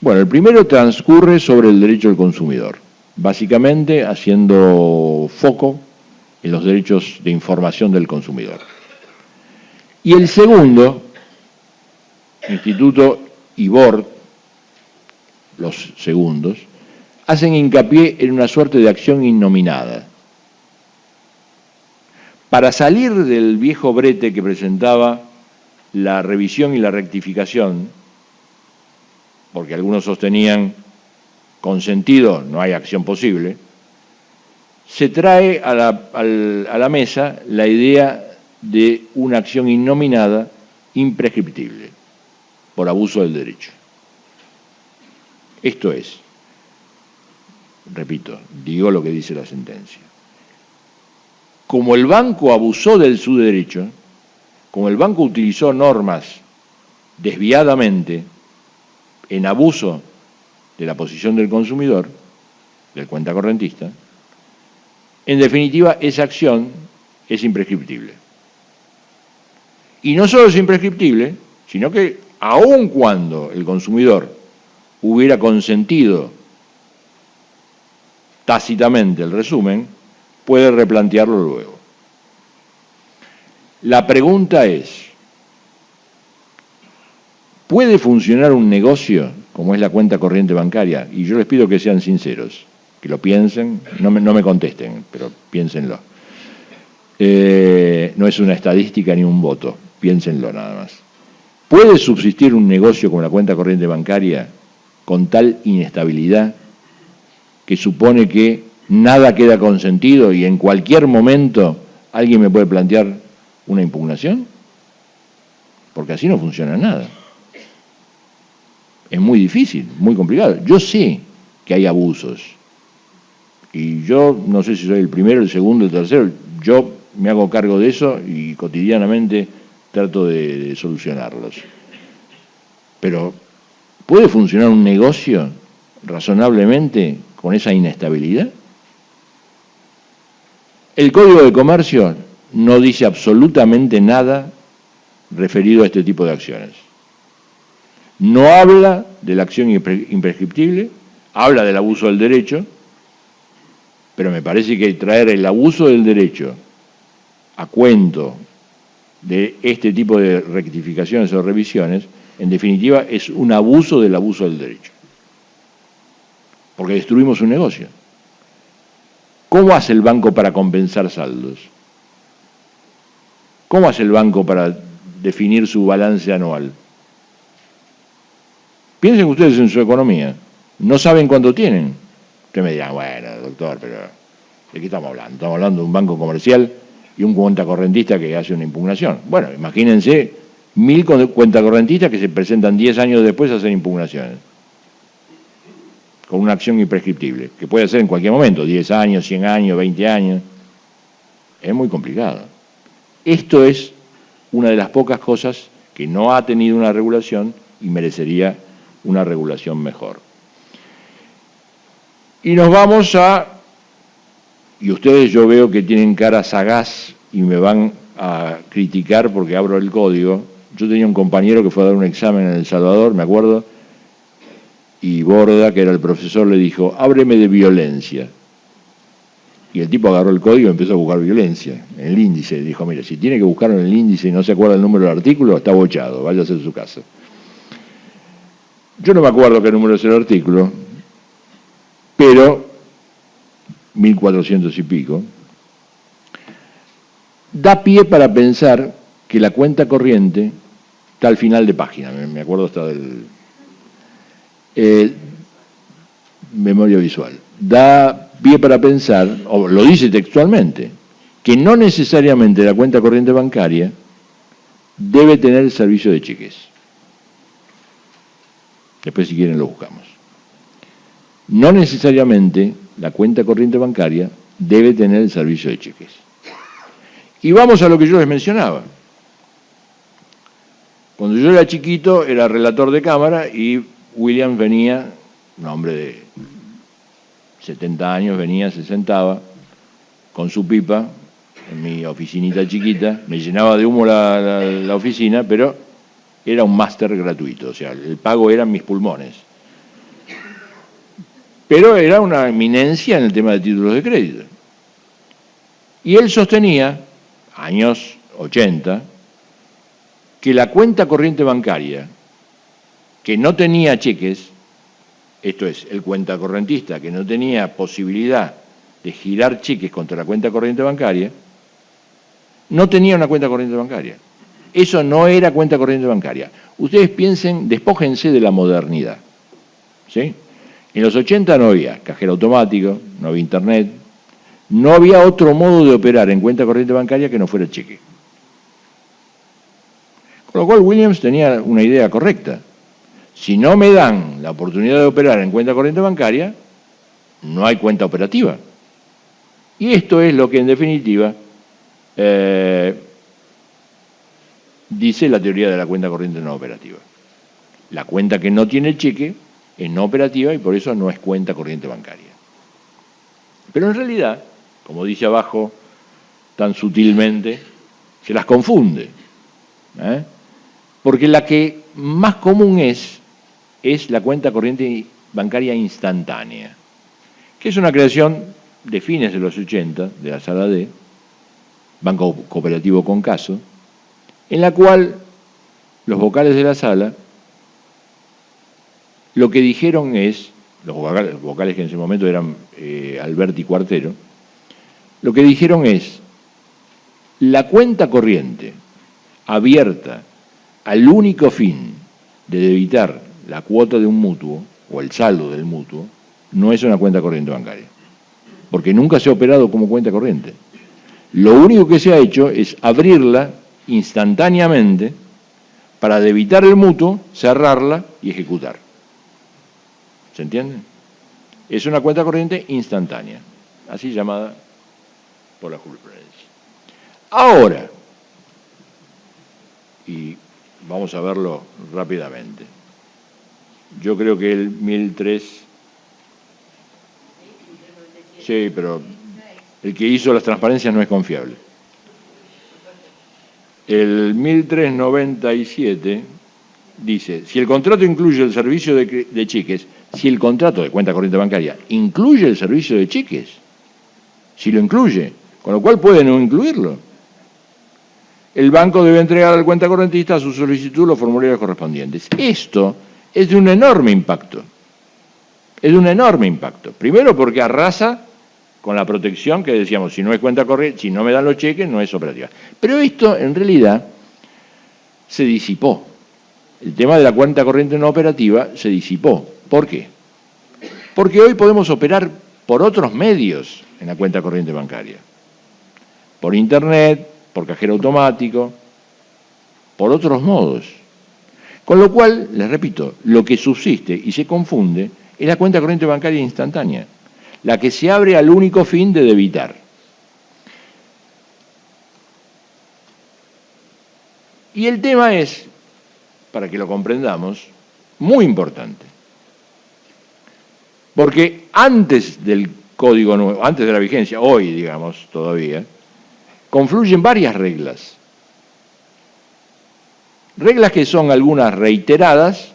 Bueno, el primero transcurre sobre el derecho del consumidor, básicamente haciendo foco en los derechos de información del consumidor. Y el segundo, Instituto y BOR, los segundos, hacen hincapié en una suerte de acción innominada. Para salir del viejo brete que presentaba la revisión y la rectificación, porque algunos sostenían, consentido no hay acción posible, se trae a la mesa la idea de una acción innominada imprescriptible por abuso del derecho. Esto es, repito, digo lo que dice la sentencia. Como el banco abusó de su derecho, como el banco utilizó normas desviadamente en abuso de la posición del consumidor, del cuentacorrentista, en definitiva esa acción es imprescriptible. Y no solo es imprescriptible, sino que aun cuando el consumidor hubiera consentido tácitamente el resumen, puede replantearlo luego. La pregunta es, ¿puede funcionar un negocio como es la cuenta corriente bancaria? Y yo les pido que sean sinceros, que lo piensen, no me contesten, pero piénsenlo. No es una estadística ni un voto, piénsenlo nada más. ¿Puede subsistir un negocio como la cuenta corriente bancaria con tal inestabilidad que supone que nada queda consentido y en cualquier momento alguien me puede plantear una impugnación? Porque así no funciona nada. Es muy difícil, muy complicado. Yo sé que hay abusos. Y yo no sé si soy el primero, el segundo, el tercero. Yo me hago cargo de eso y cotidianamente trato de solucionarlos. Pero, ¿puede funcionar un negocio razonablemente con esa inestabilidad? El Código de Comercio no dice absolutamente nada referido a este tipo de acciones. No habla de la acción imprescriptible, habla del abuso del derecho, pero me parece que traer el abuso del derecho a cuento de este tipo de rectificaciones o revisiones, en definitiva, es un abuso del abuso del derecho. Porque destruimos un negocio. ¿Cómo hace el banco para compensar saldos? ¿Cómo hace el banco para definir su balance anual? Piensen ustedes en su economía. No saben cuánto tienen. Ustedes me dirán, bueno, doctor, pero ¿de qué estamos hablando? Estamos hablando de un banco comercial y un cuentacorrentista que hace una impugnación. Bueno, imagínense 1000 cuentacorrentistas que se presentan 10 años después a hacer impugnaciones. Con una acción imprescriptible, que puede ser en cualquier momento, 10 años, 100 años, 20 años. Es muy complicado. Esto es una de las pocas cosas que no ha tenido una regulación y merecería una regulación mejor. Y nos vamos y ustedes yo veo que tienen cara sagaz y me van a criticar porque abro el código. Yo tenía un compañero que fue a dar un examen en El Salvador, me acuerdo, y Borda, que era el profesor, le dijo, ábreme de violencia. Y el tipo agarró el código y empezó a buscar violencia en el índice. Dijo, mire, si tiene que buscarlo en el índice y no se acuerda el número del artículo, está bochado, vaya a hacer su casa. Yo no me acuerdo qué número es el artículo, pero 1400 y pico, da pie para pensar que la cuenta corriente está al final de página, me acuerdo hasta del memoria visual, da pie para pensar, o lo dice textualmente, que no necesariamente la cuenta corriente bancaria debe tener el servicio de cheques. Después si quieren lo buscamos. No necesariamente la cuenta corriente bancaria debe tener el servicio de cheques. Y vamos a lo que yo les mencionaba. Cuando yo era chiquito era relator de cámara y William venía, un hombre de 70 años, venía, se sentaba con su pipa en mi oficinita chiquita, me llenaba de humo la oficina, pero era un máster gratuito, o sea, el pago eran mis pulmones. Pero era una eminencia en el tema de títulos de crédito. Y él sostenía, años 80, que la cuenta corriente bancaria, que no tenía cheques, esto es, el cuentacorrentista que no tenía posibilidad de girar cheques contra la cuenta corriente bancaria, no tenía una cuenta corriente bancaria. Eso no era cuenta corriente bancaria. Ustedes piensen, despójense de la modernidad, ¿sí? En los 80 no había cajero automático, no había internet, no había otro modo de operar en cuenta corriente bancaria que no fuera el cheque. Con lo cual Williams tenía una idea correcta. Si no me dan la oportunidad de operar en cuenta corriente bancaria, no hay cuenta operativa. Y esto es lo que en definitiva dice la teoría de la cuenta corriente no operativa. La cuenta que no tiene cheque es no operativa y por eso no es cuenta corriente bancaria. Pero en realidad, como dice abajo tan sutilmente, se las confunde. Porque la que más común es la cuenta corriente bancaria instantánea, que es una creación de fines de los 80 de la Sala D, Banco Cooperativo Concaso, en la cual los vocales de la sala lo que dijeron es, los vocales que en ese momento eran Alberti Cuartero, lo que dijeron es, la cuenta corriente abierta al único fin de debitar la cuota de un mutuo o el saldo del mutuo, no es una cuenta corriente bancaria, porque nunca se ha operado como cuenta corriente. Lo único que se ha hecho es abrirla instantáneamente para debitar el mutuo, cerrarla y ejecutar. ¿Se entiende? Es una cuenta corriente instantánea, así llamada por la jurisprudencia. Ahora, y vamos a verlo rápidamente, yo creo que el 1003, sí, pero el que hizo las transparencias no es confiable. El 1397 dice, si el contrato incluye el servicio de cheques, si el contrato de cuenta corriente bancaria incluye el servicio de cheques, si lo incluye, con lo cual puede no incluirlo, el banco debe entregar al cuenta correntista a su solicitud los formularios correspondientes. Esto es de un enorme impacto. Es de un enorme impacto. Primero porque arrasa con la protección que decíamos, si no es cuenta corriente, si no me dan los cheques, no es operativa. Pero esto en realidad se disipó. El tema de la cuenta corriente no operativa se disipó. ¿Por qué? Porque hoy podemos operar por otros medios en la cuenta corriente bancaria. Por internet, por cajero automático, por otros modos. Con lo cual, les repito, lo que subsiste y se confunde es la cuenta corriente bancaria instantánea, la que se abre al único fin de debitar. Y el tema es, para que lo comprendamos, muy importante. Porque antes del código nuevo, antes de la vigencia, hoy digamos todavía, confluyen varias reglas. Reglas que son algunas reiteradas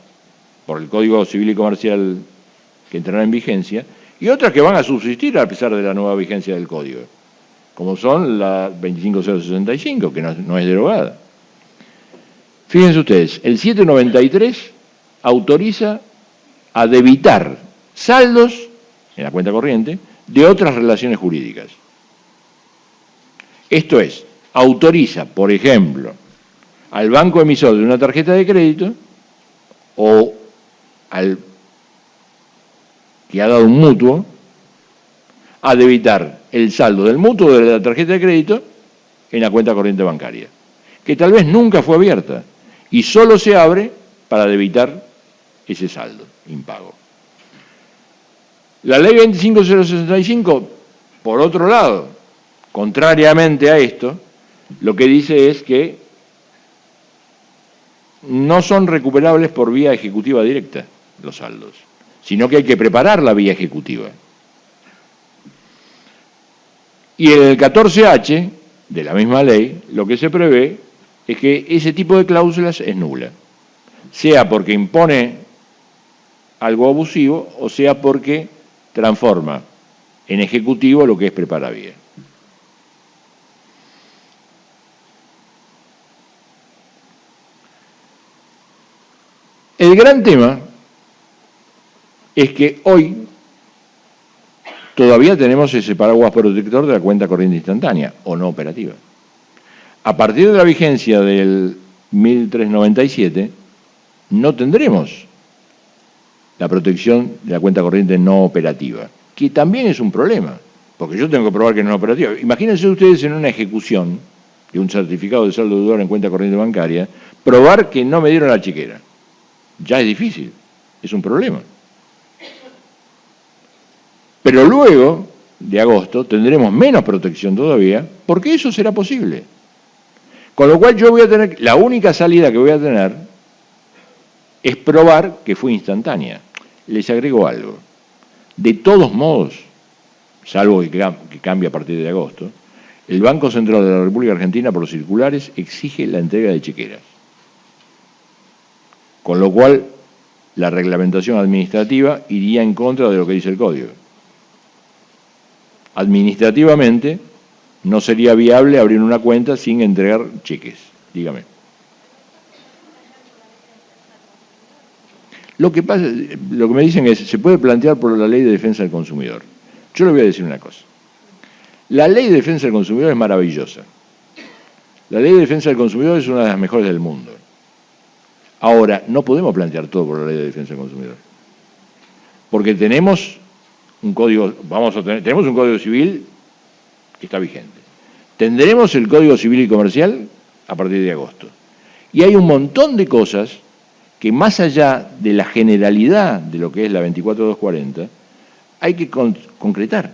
por el Código Civil y Comercial que entrará en vigencia, y otras que van a subsistir a pesar de la nueva vigencia del Código, como son la 25065, que no es derogada. Fíjense ustedes, el 793 autoriza a debitar saldos en la cuenta corriente de otras relaciones jurídicas. Esto es, autoriza, por ejemplo, al banco emisor de una tarjeta de crédito o al que ha dado un mutuo a debitar el saldo del mutuo de la tarjeta de crédito en la cuenta corriente bancaria, que tal vez nunca fue abierta y solo se abre para debitar ese saldo impago. La ley 25065, por otro lado, contrariamente a esto, lo que dice es que no son recuperables por vía ejecutiva directa los saldos, sino que hay que preparar la vía ejecutiva. Y en el 14H de la misma ley, lo que se prevé es que ese tipo de cláusulas es nula, sea porque impone algo abusivo o sea porque transforma en ejecutivo lo que es prepara vía. El gran tema es que hoy todavía tenemos ese paraguas protector de la cuenta corriente instantánea o no operativa. A partir de la vigencia del 1397 no tendremos la protección de la cuenta corriente no operativa, que también es un problema, porque yo tengo que probar que no es operativa. Imagínense ustedes en una ejecución de un certificado de saldo deudor en cuenta corriente bancaria, probar que no me dieron la chequera. Ya es difícil, es un problema. Pero luego de agosto tendremos menos protección todavía, porque eso será posible. Con lo cual yo voy a tener, la única salida que voy a tener es probar que fue instantánea. Les agrego algo. De todos modos, salvo que cambie a partir de agosto, el Banco Central de la República Argentina, por circulares, exige la entrega de chequeras. Con lo cual, la reglamentación administrativa iría en contra de lo que dice el Código. Administrativamente, no sería viable abrir una cuenta sin entregar cheques. Dígame. Lo que me dicen es, se puede plantear por la Ley de Defensa del Consumidor. Yo le voy a decir una cosa. La Ley de Defensa del Consumidor es maravillosa. La Ley de Defensa del Consumidor es una de las mejores del mundo. Ahora, no podemos plantear todo por la Ley de Defensa del Consumidor. Porque tenemos un código, tenemos un Código Civil que está vigente. Tendremos el Código Civil y Comercial a partir de agosto. Y hay un montón de cosas que más allá de la generalidad de lo que es la 24240, hay que concretar.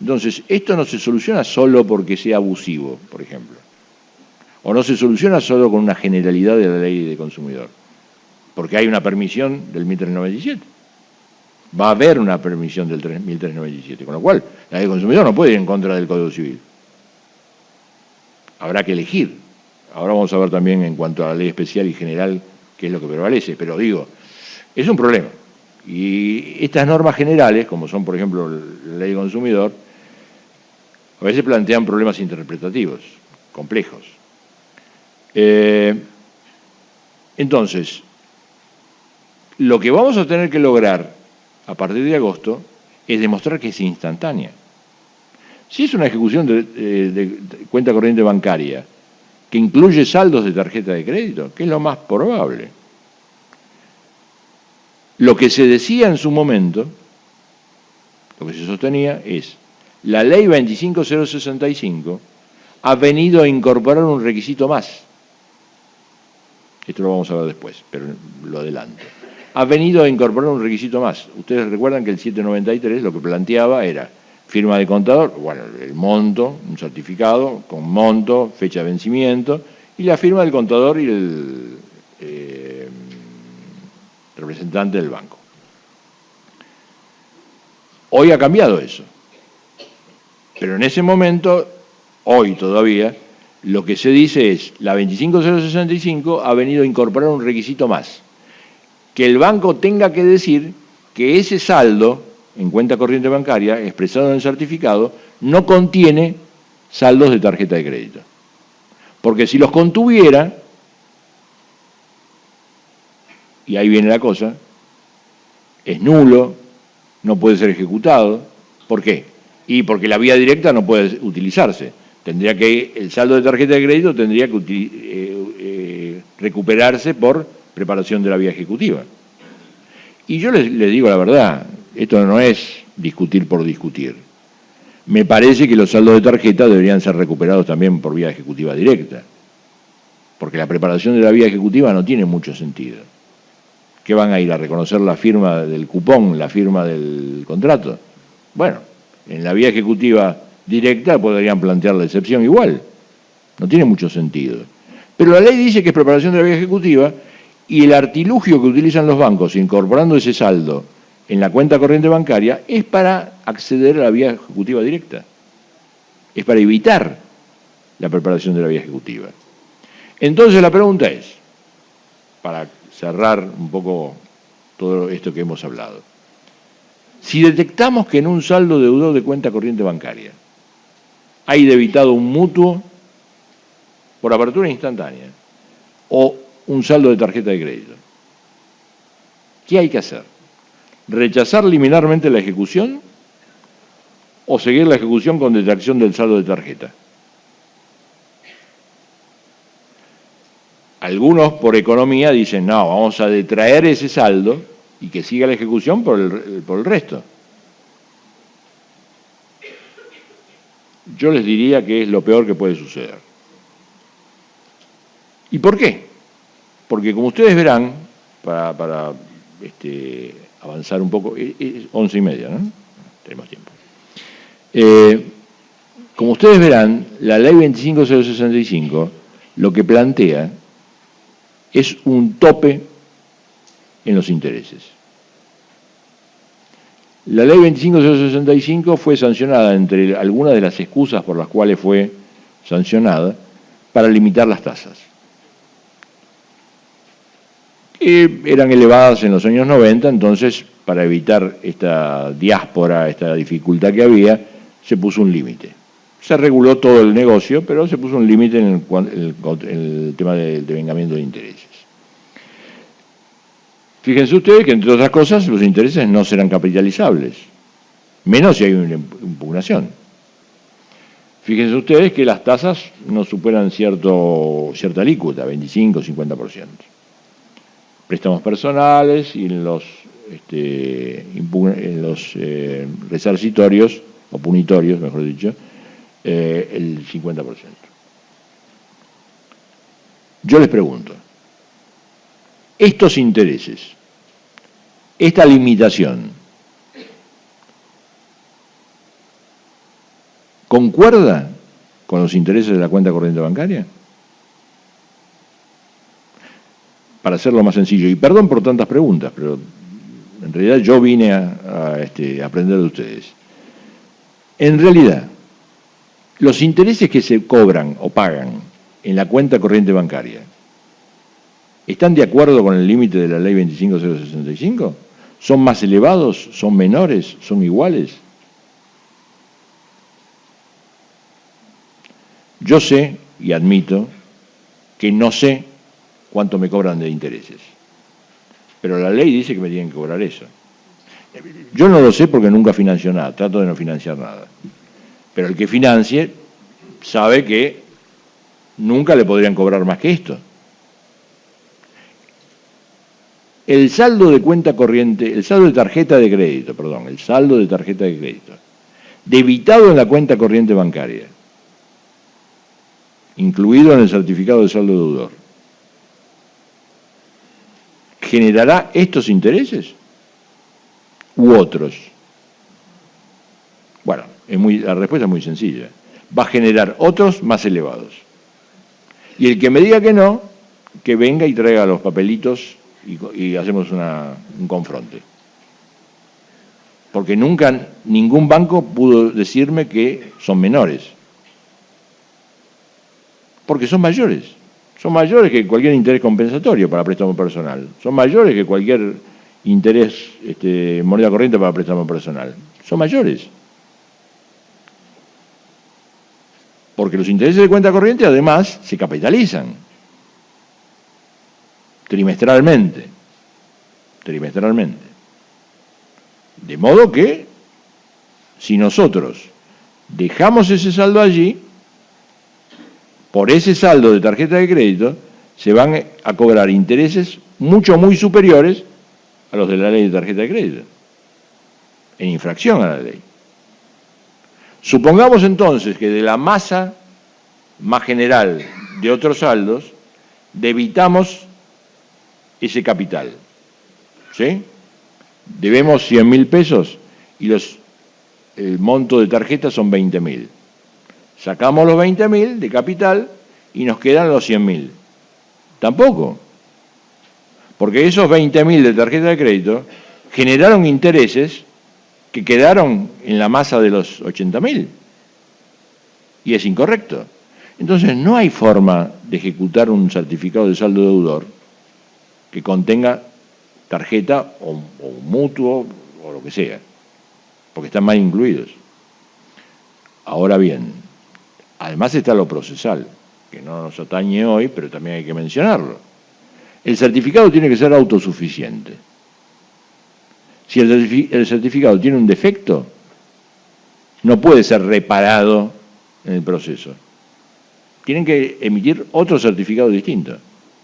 Entonces, esto no se soluciona solo porque sea abusivo, por ejemplo. O no se soluciona solo con una generalidad de la ley de consumidor. Porque hay una permisión del 1397. Va a haber una permisión del 1397. Con lo cual, la ley de consumidor no puede ir en contra del Código Civil. Habrá que elegir. Ahora vamos a ver también en cuanto a la ley especial y general qué es lo que prevalece. Pero digo, es un problema. Y estas normas generales, como son, por ejemplo, la ley de consumidor, a veces plantean problemas interpretativos, complejos. Entonces, lo que vamos a tener que lograr a partir de agosto es demostrar que es instantánea. Si es una ejecución de cuenta corriente bancaria que incluye saldos de tarjeta de crédito, que es lo más probable, lo que se decía en su momento, lo que se sostenía es, la ley 25065 ha venido a incorporar un requisito más. Esto lo vamos a ver después, pero lo adelanto. Ha venido a incorporar un requisito más. Ustedes recuerdan que el 793 lo que planteaba era firma de contador, bueno, el monto, un certificado con monto, fecha de vencimiento, y la firma del contador y el representante del banco. Hoy ha cambiado eso. Pero en ese momento, hoy todavía, lo que se dice es, la 25065 ha venido a incorporar un requisito más. Que el banco tenga que decir que ese saldo en cuenta corriente bancaria, expresado en el certificado, no contiene saldos de tarjeta de crédito. Porque si los contuviera, y ahí viene la cosa, es nulo, no puede ser ejecutado. ¿Por qué? Y porque la vía directa no puede utilizarse. El saldo de tarjeta de crédito tendría que recuperarse por preparación de la vía ejecutiva. Y yo les digo la verdad, esto no es discutir por discutir. Me parece que los saldos de tarjeta deberían ser recuperados también por vía ejecutiva directa, porque la preparación de la vía ejecutiva no tiene mucho sentido. ¿Qué van a ir a reconocer la firma del cupón, la firma del contrato? Bueno, en la vía ejecutiva directa podrían plantear la excepción igual. No tiene mucho sentido. Pero la ley dice que es preparación de la vía ejecutiva y el artilugio que utilizan los bancos incorporando ese saldo en la cuenta corriente bancaria es para acceder a la vía ejecutiva directa. Es para evitar la preparación de la vía ejecutiva. Entonces la pregunta es, para cerrar un poco todo esto que hemos hablado, si detectamos que en un saldo deudor de cuenta corriente bancaria hay debitado un mutuo por apertura instantánea o un saldo de tarjeta de crédito, ¿qué hay que hacer? ¿Rechazar liminarmente la ejecución o seguir la ejecución con detracción del saldo de tarjeta? Algunos por economía dicen, no, vamos a detraer ese saldo y que siga la ejecución por el resto. Yo les diría que es lo peor que puede suceder. ¿Y por qué? Porque como ustedes verán, para avanzar un poco, es 11:30, ¿no? Tenemos tiempo. Como ustedes verán, la ley 25065 lo que plantea es un tope en los intereses. La ley 25065 fue sancionada, entre algunas de las excusas por las cuales fue sancionada, para limitar las tasas. Eran elevadas en los años 90, entonces, para evitar esta diáspora, esta dificultad que había, se puso un límite. Se reguló todo el negocio, pero se puso un límite en el tema del devengamiento de intereses. Fíjense ustedes que, entre otras cosas, los intereses no serán capitalizables, menos si hay una impugnación. Fíjense ustedes que las tasas no superan cierta alícuota, 25, 50%. Préstamos personales y en los resarcitorios, o punitorios, mejor dicho, el 50%. Yo les pregunto, estos intereses, esta limitación, ¿concuerda con los intereses de la cuenta corriente bancaria? Para hacerlo más sencillo, y perdón por tantas preguntas, pero en realidad yo vine a aprender de ustedes. En realidad, los intereses que se cobran o pagan en la cuenta corriente bancaria, ¿están de acuerdo con el límite de la ley 25065? ¿Son más elevados? ¿Son menores? ¿Son iguales? Yo sé y admito que no sé cuánto me cobran de intereses, pero la ley dice que me tienen que cobrar eso. Yo no lo sé porque nunca financio nada, trato de no financiar nada, pero el que financie sabe que nunca le podrían cobrar más que esto. El saldo de cuenta corriente, el saldo de tarjeta de crédito, debitado en la cuenta corriente bancaria, incluido en el certificado de saldo deudor, ¿generará estos intereses u otros? Bueno, la respuesta es muy sencilla. Va a generar otros más elevados. Y el que me diga que no, que venga y traiga los papelitos y hacemos un confronte. Porque nunca ningún banco pudo decirme que son menores. Porque son mayores. Son mayores que cualquier interés compensatorio para préstamo personal. Son mayores que cualquier interés moneda corriente para préstamo personal. Son mayores. Porque los intereses de cuenta corriente además se capitalizan trimestralmente. De modo que si nosotros dejamos ese saldo allí, por ese saldo de tarjeta de crédito se van a cobrar intereses muy superiores a los de la ley de tarjeta de crédito, en infracción a la ley. Supongamos entonces que de la masa más general de otros saldos debitamos ese capital, ¿sí? Debemos 100.000 pesos y el monto de tarjeta son 20.000. Sacamos los 20.000 de capital y nos quedan los 100.000. Tampoco. Porque esos 20.000 de tarjeta de crédito generaron intereses que quedaron en la masa de los 80.000. Y es incorrecto. Entonces no hay forma de ejecutar un certificado de saldo deudor que contenga tarjeta o mutuo o lo que sea, porque están mal incluidos. Ahora bien, además está lo procesal, que no nos atañe hoy, pero también hay que mencionarlo. El certificado tiene que ser autosuficiente. Si el certificado tiene un defecto, no puede ser reparado en el proceso. Tienen que emitir otro certificado distinto,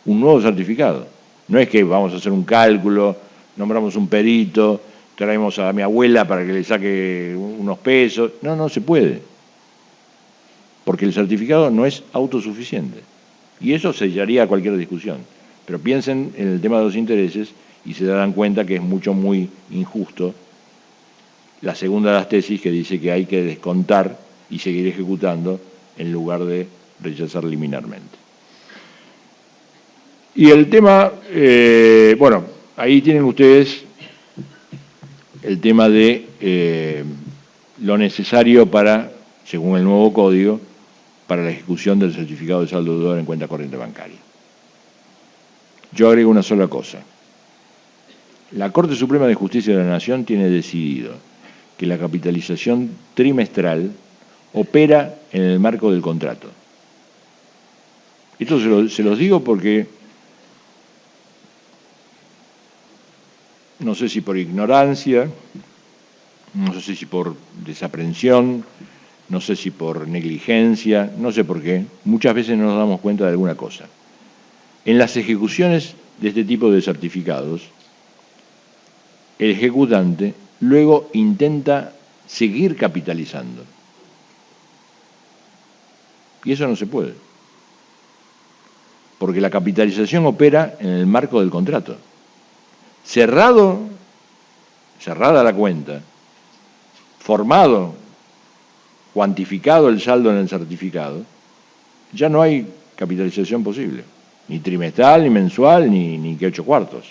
un nuevo certificado. No es que vamos a hacer un cálculo nombramos un perito, traemos a mi abuela para que le saque unos pesos. No, no se puede. Porque el certificado no es autosuficiente. Y eso sellaría cualquier discusión. Pero piensen en el tema de los intereses y se darán cuenta que es muy injusto la segunda de las tesis que dice que hay que descontar y seguir ejecutando en lugar de rechazar liminarmente. Y el tema, bueno, ahí tienen ustedes el tema de lo necesario para, según el nuevo código, para la ejecución del certificado de saldo deudor en cuenta corriente bancaria. Yo agrego una sola cosa. La Corte Suprema de Justicia de la Nación tiene decidido que la capitalización trimestral opera en el marco del contrato. Esto se los digo porque no sé si por ignorancia, no sé si por desaprensión, no sé si por negligencia, no sé por qué, muchas veces no nos damos cuenta de alguna cosa. En las ejecuciones de este tipo de certificados, el ejecutante luego intenta seguir capitalizando. Y eso no se puede. Porque la capitalización opera en el marco del contrato. Cerrada la cuenta, formado, cuantificado el saldo en el certificado, ya no hay capitalización posible. Ni trimestral, ni mensual, ni que 8 cuartos.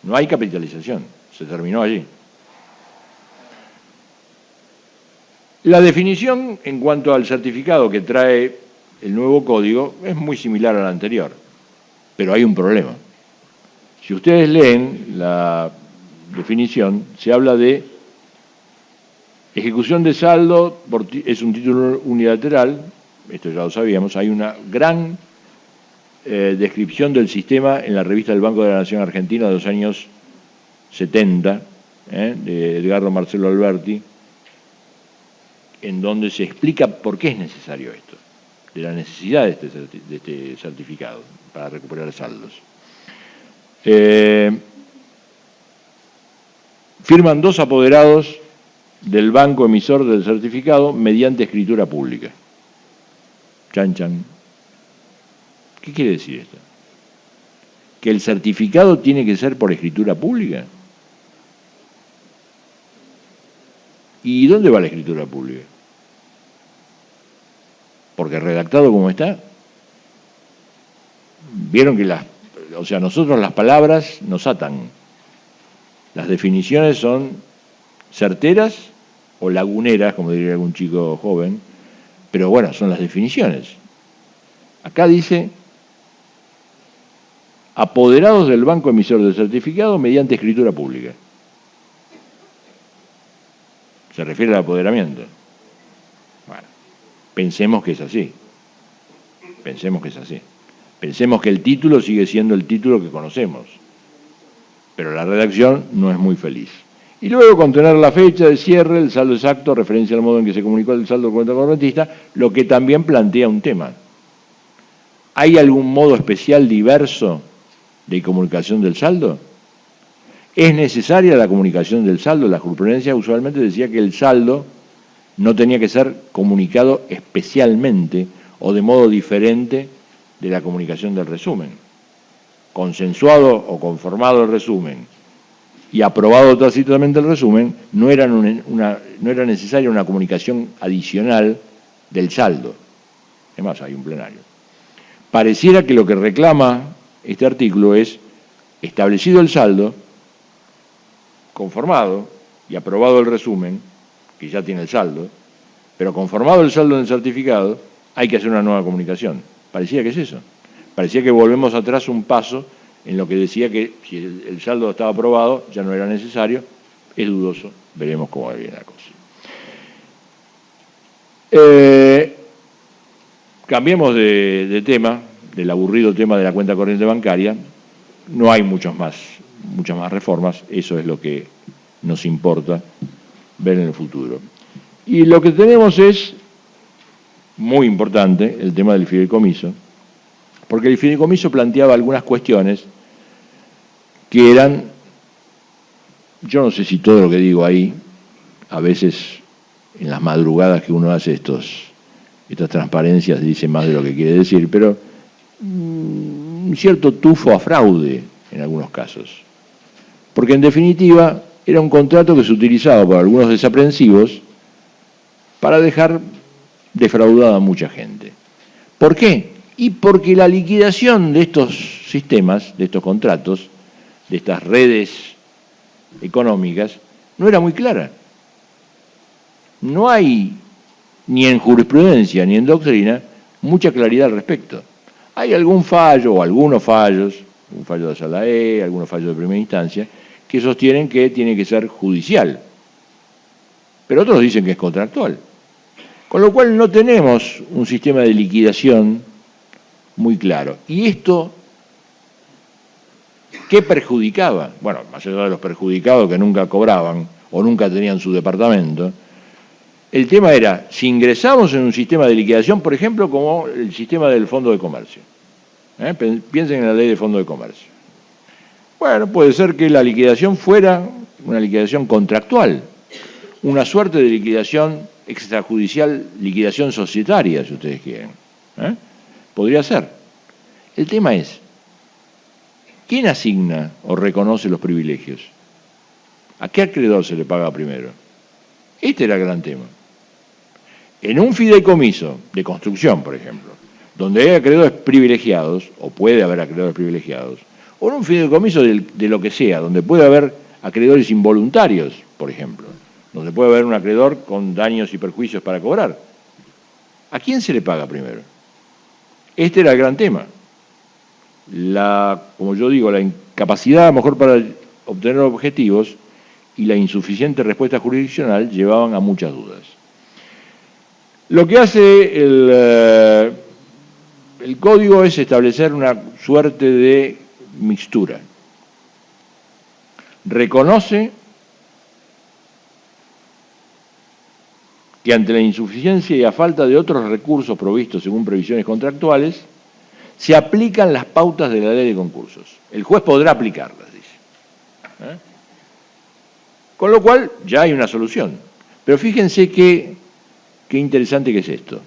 No hay capitalización. Se terminó allí. La definición en cuanto al certificado que trae el nuevo código es muy similar a la anterior, pero hay un problema. Si ustedes leen la definición, se habla de ejecución de saldo, es un título unilateral, esto ya lo sabíamos, hay una gran descripción del sistema en la revista del Banco de la Nación Argentina de los años 70, de Edgardo Marcelo Alberti, en donde se explica por qué es necesario esto, de la necesidad de este certificado para recuperar saldos. Firman 2 apoderados del banco emisor del certificado mediante escritura pública. Chan, chan. ¿Qué quiere decir esto? ¿Que el certificado tiene que ser por escritura pública? ¿Y dónde va la escritura pública? Porque redactado como está, vieron que nosotros las palabras nos atan. Las definiciones son certeras o laguneras, como diría algún chico joven, pero bueno, son las definiciones. Acá dice, apoderados del banco emisor del certificado mediante escritura pública. Se refiere al apoderamiento. Bueno, pensemos que es así. Pensemos que es así. Pensemos que el título sigue siendo el título que conocemos, pero la redacción no es muy feliz. Y luego contener la fecha de cierre, el saldo exacto, referencia al modo en que se comunicó el saldo de cuenta correntista, lo que también plantea un tema. ¿Hay algún modo especial diverso de comunicación del saldo? ¿Es necesaria la comunicación del saldo? La jurisprudencia usualmente decía que el saldo no tenía que ser comunicado especialmente o de modo diferente de la comunicación del resumen. Consensuado o conformado el resumen y aprobado tácitamente el resumen, no era necesaria una comunicación adicional del saldo. Además, hay un plenario. Pareciera que lo que reclama este artículo es, establecido el saldo, conformado y aprobado el resumen, que ya tiene el saldo, pero conformado el saldo en el certificado, hay que hacer una nueva comunicación. Parecía que es eso. Parecía que volvemos atrás un paso en lo que decía que si el saldo estaba aprobado ya no era necesario. Es dudoso, veremos cómo va bien la cosa. Cambiemos de tema, del aburrido tema de la cuenta corriente bancaria. No hay muchas más reformas, eso es lo que nos importa ver en el futuro. Y lo que tenemos es, muy importante, el tema del fideicomiso, porque el fideicomiso planteaba algunas cuestiones que eran yo no sé si todo lo que digo ahí, a veces en las madrugadas que uno hace estas transparencias dice más de lo que quiere decir, pero un cierto tufo a fraude en algunos casos. Porque en definitiva era un contrato que se utilizaba por algunos desaprensivos para dejar defraudada a mucha gente. ¿Por qué? Y porque la liquidación de estos sistemas, de estos contratos, de estas redes económicas, no era muy clara. No hay, ni en jurisprudencia ni en doctrina, mucha claridad al respecto. Hay algún fallo o algunos fallos, un fallo de Sala E, algunos fallos de primera instancia, que sostienen que tiene que ser judicial. Pero otros dicen que es contractual. Con lo cual no tenemos un sistema de liquidación muy claro. ¿Y esto qué perjudicaba? Bueno, más allá de los perjudicados que nunca cobraban o nunca tenían su departamento, el tema era, si ingresamos en un sistema de liquidación, por ejemplo, como el sistema del Fondo de Comercio. Piensen en la ley de Fondo de Comercio. Bueno, puede ser que la liquidación fuera una liquidación contractual, una suerte de liquidación extrajudicial, liquidación societaria, si ustedes quieren. Podría ser. El tema es, ¿quién asigna o reconoce los privilegios? ¿A qué acreedor se le paga primero? Este era el gran tema. En un fideicomiso de construcción, por ejemplo, donde hay acreedores privilegiados, o puede haber acreedores privilegiados, o en un fideicomiso de lo que sea, donde puede haber acreedores involuntarios, por ejemplo, donde puede haber un acreedor con daños y perjuicios para cobrar. ¿A quién se le paga primero? Este era el gran tema. Como yo digo, la incapacidad a lo mejor para obtener objetivos y la insuficiente respuesta jurisdiccional llevaban a muchas dudas. Lo que hace el código es establecer una suerte de mixtura. Reconoce que ante la insuficiencia y a falta de otros recursos provistos según previsiones contractuales, se aplican las pautas de la ley de concursos. El juez podrá aplicarlas, dice. Con lo cual ya hay una solución. Pero fíjense qué interesante que es esto.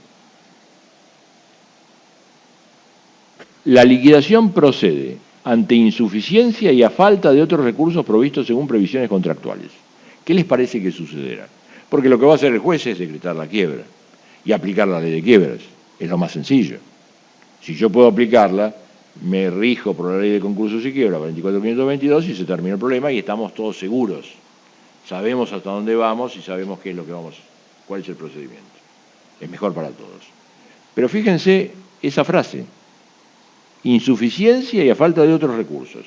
La liquidación procede ante insuficiencia y a falta de otros recursos provistos según previsiones contractuales. ¿Qué les parece que sucederá? Porque lo que va a hacer el juez es decretar la quiebra y aplicar la ley de quiebras. Es lo más sencillo. Si yo puedo aplicarla, me rijo por la ley de concursos y quiebra 24.522 y se termina el problema y estamos todos seguros. Sabemos hasta dónde vamos y sabemos qué es lo que cuál es el procedimiento. Es mejor para todos. Pero fíjense esa frase. Insuficiencia y a falta de otros recursos.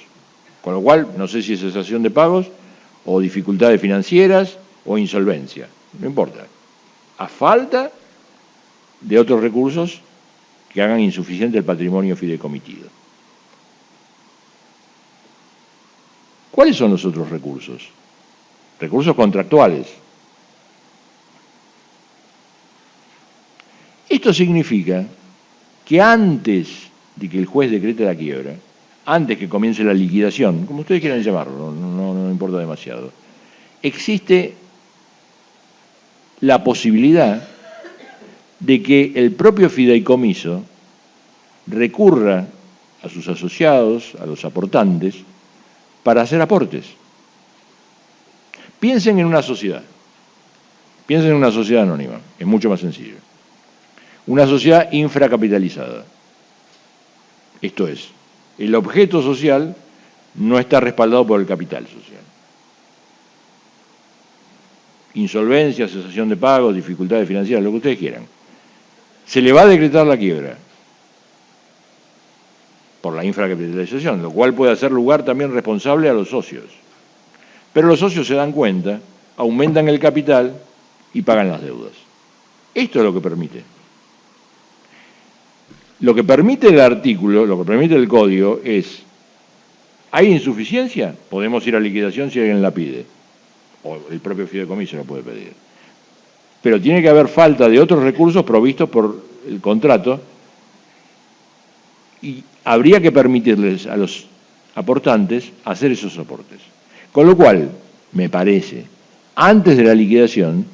Con lo cual, no sé si es cesación de pagos o dificultades financieras o insolvencia. No importa. A falta de otros recursos que hagan insuficiente el patrimonio fideicomitido. ¿Cuáles son los otros recursos? Recursos contractuales. Esto significa que antes de que el juez decrete la quiebra, antes que comience la liquidación, como ustedes quieran llamarlo, no importa demasiado, existe la posibilidad de que el propio fideicomiso recurra a sus asociados, a los aportantes, para hacer aportes. Piensen en una sociedad. Piensen en una sociedad anónima. Es mucho más sencillo. Una sociedad infracapitalizada. Esto es, el objeto social no está respaldado por el capital social. Insolvencia, cesación de pagos, dificultades financieras, lo que ustedes quieran. Se le va a decretar la quiebra por la infracapitalización, lo cual puede hacer lugar también responsable a los socios. Pero los socios se dan cuenta, aumentan el capital y pagan las deudas. Esto es lo que permite. Lo que permite el artículo, lo que permite el código es, ¿hay insuficiencia? Podemos ir a liquidación si alguien la pide, o el propio fideicomiso lo puede pedir. Pero tiene que haber falta de otros recursos provistos por el contrato y habría que permitirles a los aportantes hacer esos aportes. Con lo cual, me parece, antes de la liquidación,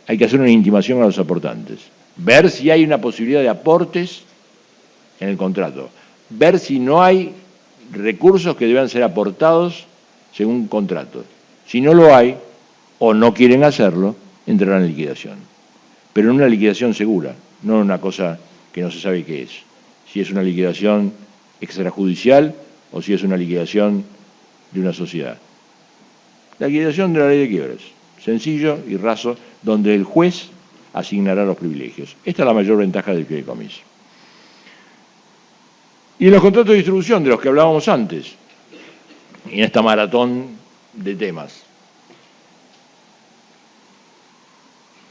hay que hacer una intimación a los aportantes, ver si hay una posibilidad de aportes en el contrato, ver si no hay recursos que deban ser aportados según contrato. Si no lo hay, o no quieren hacerlo, entrarán en liquidación. Pero en una liquidación segura, no en una cosa que no se sabe qué es. Si es una liquidación extrajudicial o si es una liquidación de una sociedad. La liquidación de la ley de quiebras, sencillo y raso, donde el juez asignará los privilegios. Esta es la mayor ventaja del fideicomiso. Y en los contratos de distribución, de los que hablábamos antes, en esta maratón de temas,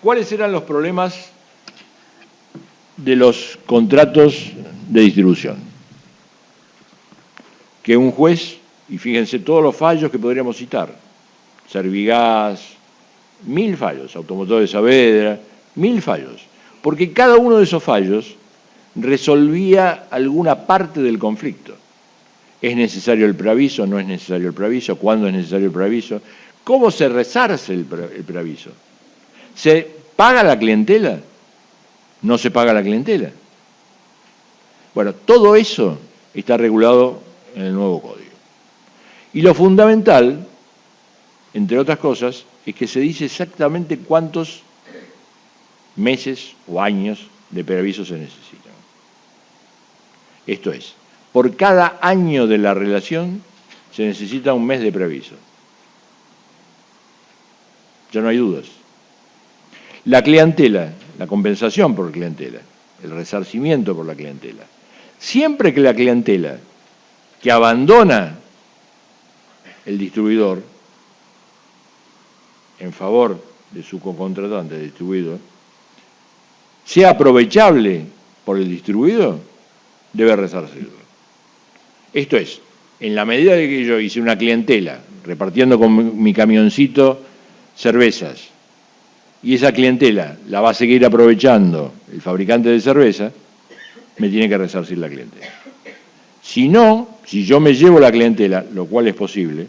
¿cuáles eran los problemas de los contratos de distribución? Que un juez, y fíjense todos los fallos que podríamos citar, Servigas, 1000 fallos, Automotor de Saavedra, 1000 fallos, porque cada uno de esos fallos resolvía alguna parte del conflicto. ¿Es necesario el preaviso? ¿No es necesario el preaviso? ¿Cuándo es necesario el preaviso? ¿Cómo se resarce el preaviso? ¿Se paga la clientela? ¿No se paga la clientela? Bueno, todo eso está regulado en el nuevo código. Y lo fundamental, entre otras cosas, es que se dice exactamente cuántos meses o años de preaviso se necesitan. Esto es, por cada año de la relación se necesita un mes de preaviso. Ya no hay dudas. La clientela, la compensación por clientela, el resarcimiento por la clientela. Siempre que la clientela que abandona el distribuidor en favor de su cocontratante, distribuidor, sea aprovechable por el distribuidor, debe resarcirlo. Esto es, en la medida de que yo hice una clientela repartiendo con mi camioncito cervezas, y esa clientela la va a seguir aprovechando el fabricante de cerveza, me tiene que resarcir la clientela. Si no, si yo me llevo la clientela, lo cual es posible,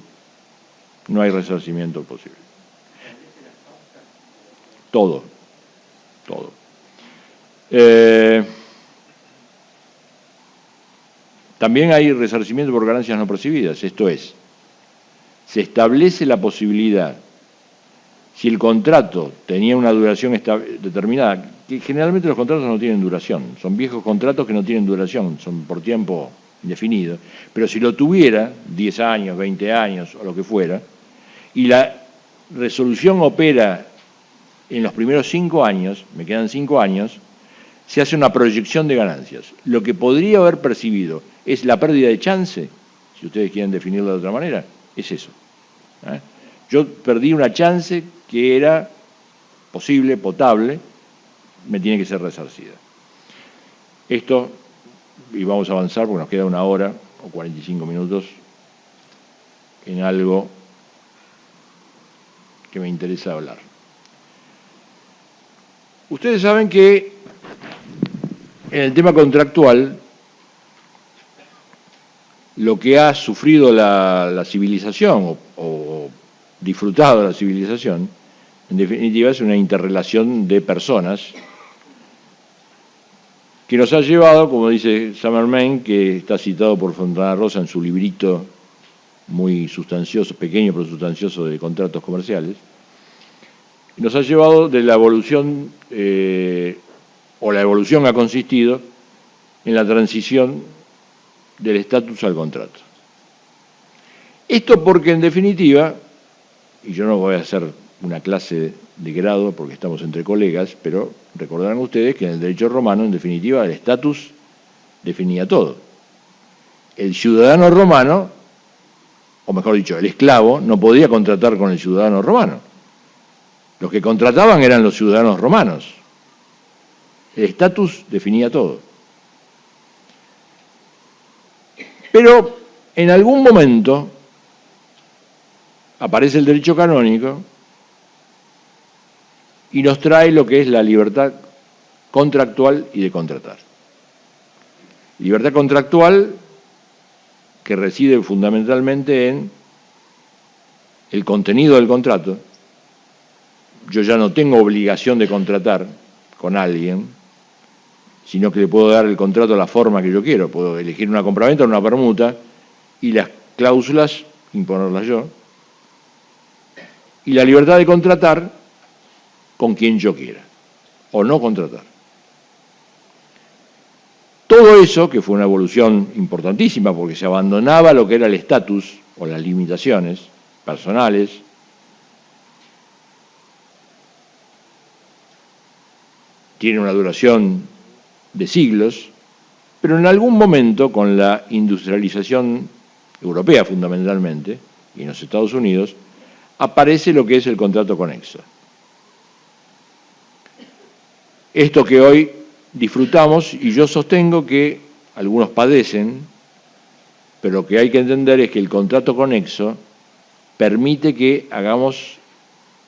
no hay resarcimiento posible. Todo. También hay resarcimiento por ganancias no percibidas, esto es, se establece la posibilidad, si el contrato tenía una duración determinada, que generalmente los contratos no tienen duración, son viejos contratos que no tienen duración, son por tiempo indefinido, pero si lo tuviera, 10 años, 20 años o lo que fuera, y la resolución opera en los primeros 5 años, me quedan 5 años, se hace una proyección de ganancias. Lo que podría haber percibido es la pérdida de chance, si ustedes quieren definirlo de otra manera, es eso. Yo perdí una chance que era posible, potable, me tiene que ser resarcida. Esto, y vamos a avanzar porque nos queda 1 hora o 45 minutos en algo que me interesa hablar. Ustedes saben que en el tema contractual, lo que ha sufrido la civilización o disfrutado la civilización, en definitiva es una interrelación de personas que nos ha llevado, como dice Saint-Germain, que está citado por Fontana Rosa en su librito muy sustancioso, pequeño pero sustancioso, de contratos comerciales, nos ha llevado de la evolución, o la evolución ha consistido en la transición del estatus al contrato. Esto porque, en definitiva, y yo no voy a hacer una clase de grado porque estamos entre colegas, pero recordarán ustedes que en el derecho romano, en definitiva, el estatus definía todo. El ciudadano romano, o mejor dicho, el esclavo, no podía contratar con el ciudadano romano. Los que contrataban eran los ciudadanos romanos. El estatus definía todo. Pero en algún momento aparece el derecho canónico y nos trae lo que es la libertad contractual y de contratar. Libertad contractual que reside fundamentalmente en el contenido del contrato, yo ya no tengo obligación de contratar con alguien, sino que le puedo dar el contrato a la forma que yo quiero. Puedo elegir una compraventa o una permuta y las cláusulas imponerlas yo. Y la libertad de contratar con quien yo quiera, o no contratar. Todo eso, que fue una evolución importantísima porque se abandonaba lo que era el estatus o las limitaciones personales, tiene una duración de siglos, pero en algún momento con la industrialización europea fundamentalmente, y en los Estados Unidos, aparece lo que es el contrato conexo. Esto que hoy disfrutamos, y yo sostengo que algunos padecen, pero lo que hay que entender es que el contrato conexo permite que hagamos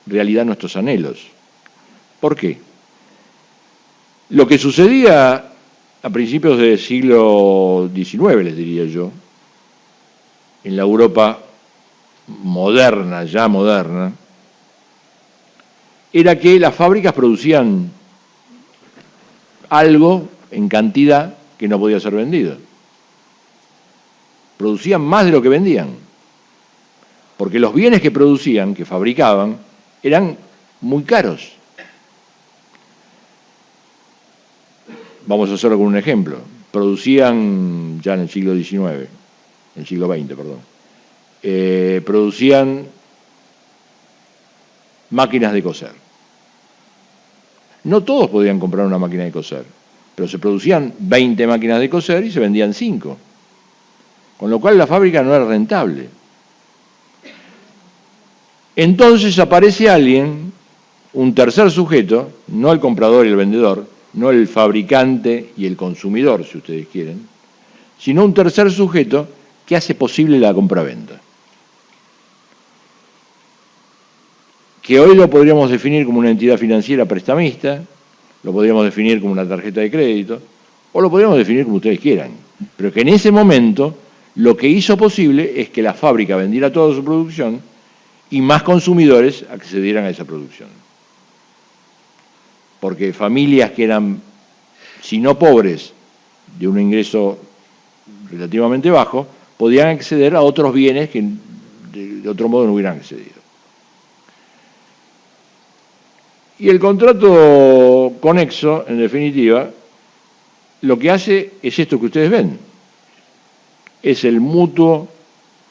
realidad nuestros anhelos. ¿Por qué? Lo que sucedía a principios del siglo XIX, les diría yo, en la Europa moderna, ya moderna, era que las fábricas producían algo en cantidad que no podía ser vendido. Producían más de lo que vendían, porque los bienes que producían, que fabricaban, eran muy caros. Vamos a hacerlo con un ejemplo. Producían, ya en el siglo XIX, en el siglo XX, perdón, producían máquinas de coser. No todos podían comprar una máquina de coser, pero se producían 20 máquinas de coser y se vendían 5. Con lo cual la fábrica no era rentable. Entonces aparece alguien, un tercer sujeto, no el comprador y el vendedor, no el fabricante y el consumidor, si ustedes quieren, sino un tercer sujeto que hace posible la compraventa. Que hoy lo podríamos definir como una entidad financiera prestamista, lo podríamos definir como una tarjeta de crédito, o lo podríamos definir como ustedes quieran. Pero que en ese momento lo que hizo posible es que la fábrica vendiera toda su producción y más consumidores accedieran a esa producción. Porque familias que eran, si no pobres, de un ingreso relativamente bajo, podían acceder a otros bienes que de otro modo no hubieran accedido. Y el contrato conexo, en definitiva, lo que hace es esto que ustedes ven. Es el mutuo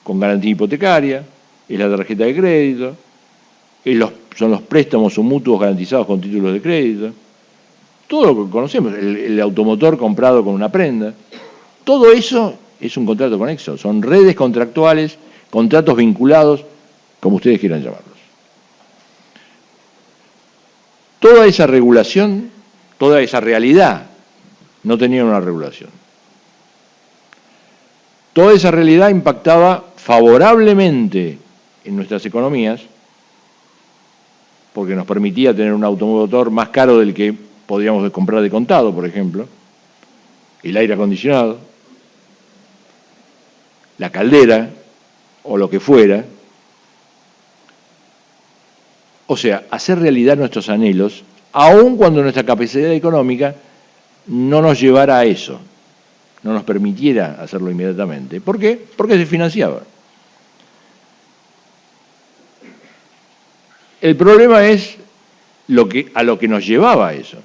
con garantía hipotecaria, es la tarjeta de crédito, son los préstamos o mutuos garantizados con títulos de crédito, todo lo que conocemos, el automotor comprado con una prenda, todo eso es un contrato conexo, son redes contractuales, contratos vinculados, como ustedes quieran llamarlos. Toda esa regulación, toda esa realidad, no tenía una regulación. Toda esa realidad impactaba favorablemente en nuestras economías, porque nos permitía tener un automotor más caro del que podríamos comprar de contado, por ejemplo, el aire acondicionado, la caldera o lo que fuera. O sea, hacer realidad nuestros anhelos, aun cuando nuestra capacidad económica no nos llevara a eso, no nos permitiera hacerlo inmediatamente. ¿Por qué? Porque se financiaba. El problema es a lo que nos llevaba a eso.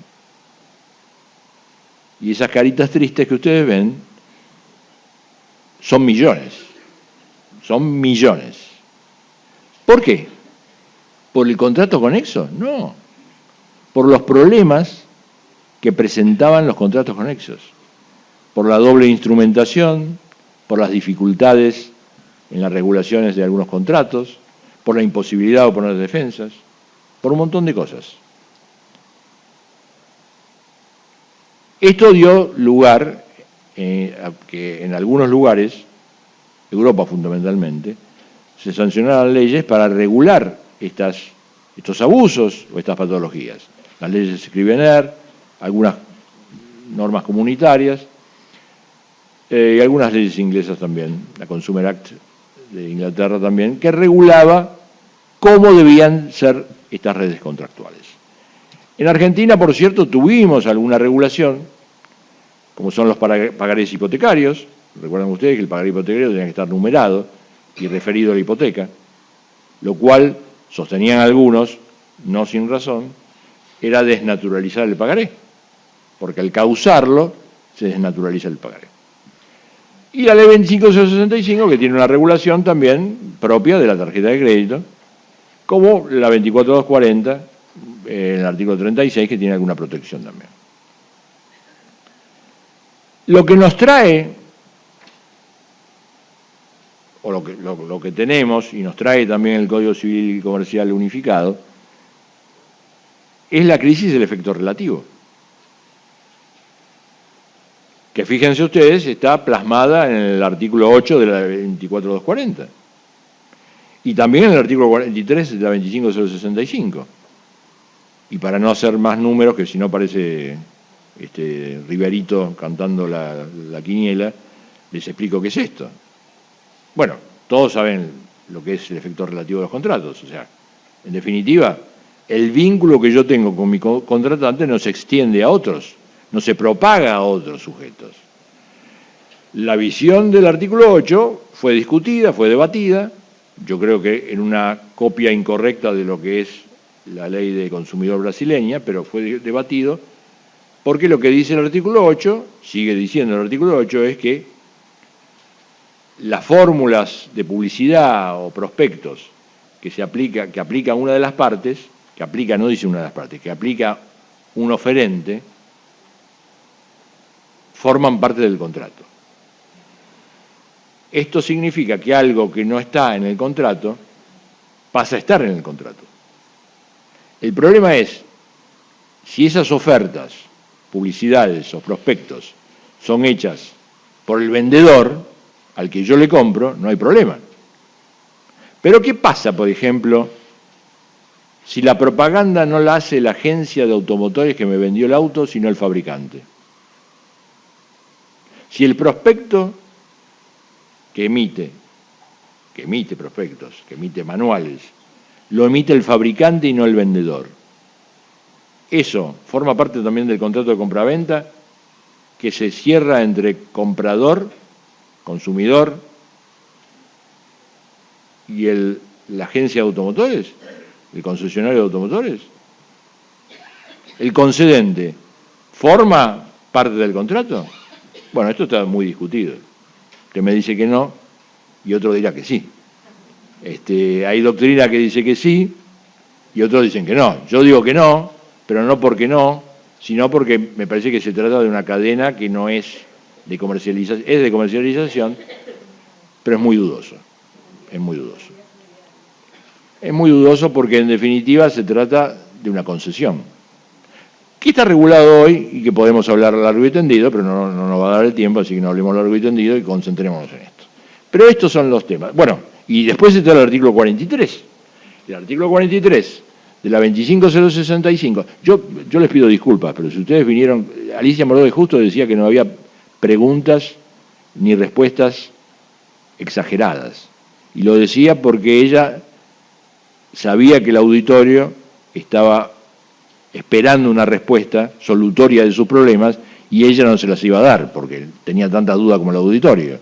Y esas caritas tristes que ustedes ven son millones. Son millones. ¿Por qué? ¿Por el contrato conexo? No. Por los problemas que presentaban los contratos conexos. Por la doble instrumentación, por las dificultades en las regulaciones de algunos contratos, por la imposibilidad de oponer defensas, por un montón de cosas. Esto dio lugar a que en algunos lugares, Europa fundamentalmente, se sancionaran leyes para regular estos abusos o estas patologías. Las leyes de Scrivener, algunas normas comunitarias y algunas leyes inglesas también, la Consumer Act de Inglaterra también, que regulaba cómo debían ser estas redes contractuales. En Argentina, por cierto, tuvimos alguna regulación, como son los pagarés hipotecarios. Recuerdan ustedes que el pagaré hipotecario tenía que estar numerado y referido a la hipoteca, lo cual, sostenían algunos, no sin razón, era desnaturalizar el pagaré, porque al causarlo se desnaturaliza el pagaré. Y la ley 25065, que tiene una regulación también propia de la tarjeta de crédito, como la 24240, el artículo 36, que tiene alguna protección también. Lo que nos trae, o lo que tenemos, y nos trae también el Código Civil y Comercial unificado, es la crisis del efecto relativo, que fíjense ustedes, está plasmada en el artículo 8 de la 24240, y también en el artículo 43 de la 25065. Y para no hacer más números, que si no parece Riverito cantando la quiniela, les explico qué es esto. Bueno, todos saben lo que es el efecto relativo de los contratos. O sea, en definitiva, el vínculo que yo tengo con mi contratante no se extiende a otros, no se propaga a otros sujetos. La visión del artículo 8 fue discutida, fue debatida, yo creo que en una copia incorrecta de lo que es la ley de consumidor brasileña, pero fue debatido, porque lo que dice el artículo 8, sigue diciendo el artículo 8, es que las fórmulas de publicidad o prospectos que aplica una de las partes, no dice una de las partes, que aplica un oferente, forman parte del contrato. Esto significa que algo que no está en el contrato pasa a estar en el contrato. El problema es, si esas ofertas, publicidades o prospectos son hechas por el vendedor al que yo le compro, no hay problema. Pero ¿qué pasa, por ejemplo, si la propaganda no la hace la agencia de automotores que me vendió el auto, sino el fabricante? Si el prospecto que emite prospectos, que emite manuales, lo emite el fabricante y no el vendedor, eso forma parte también del contrato de compraventa que se cierra entre comprador, consumidor y la agencia de automotores, el concesionario de automotores. ¿El concedente forma parte del contrato? Bueno, esto está muy discutido. Usted me dice que no y otro dirá que sí. Hay doctrina que dice que sí y otros dicen que no. Yo digo que no, pero no porque no, sino porque me parece que se trata de una cadena que no es de comercialización, es de comercialización, pero es muy dudoso. Es muy dudoso. Es muy dudoso porque en definitiva se trata de una concesión. ¿Qué está regulado hoy y que podemos hablar largo y tendido, pero no nos va a dar el tiempo, así que no hablemos largo y tendido y concentrémonos en esto? Pero estos son los temas. Bueno, y después está el artículo 43. El artículo 43 de la 25065. Yo les pido disculpas, pero si ustedes vinieron, Alicia Moró de Justo decía que no había preguntas ni respuestas exageradas. Y lo decía porque ella sabía que el auditorio estaba esperando una respuesta solutoria de sus problemas y ella no se las iba a dar porque tenía tanta duda como el auditorio.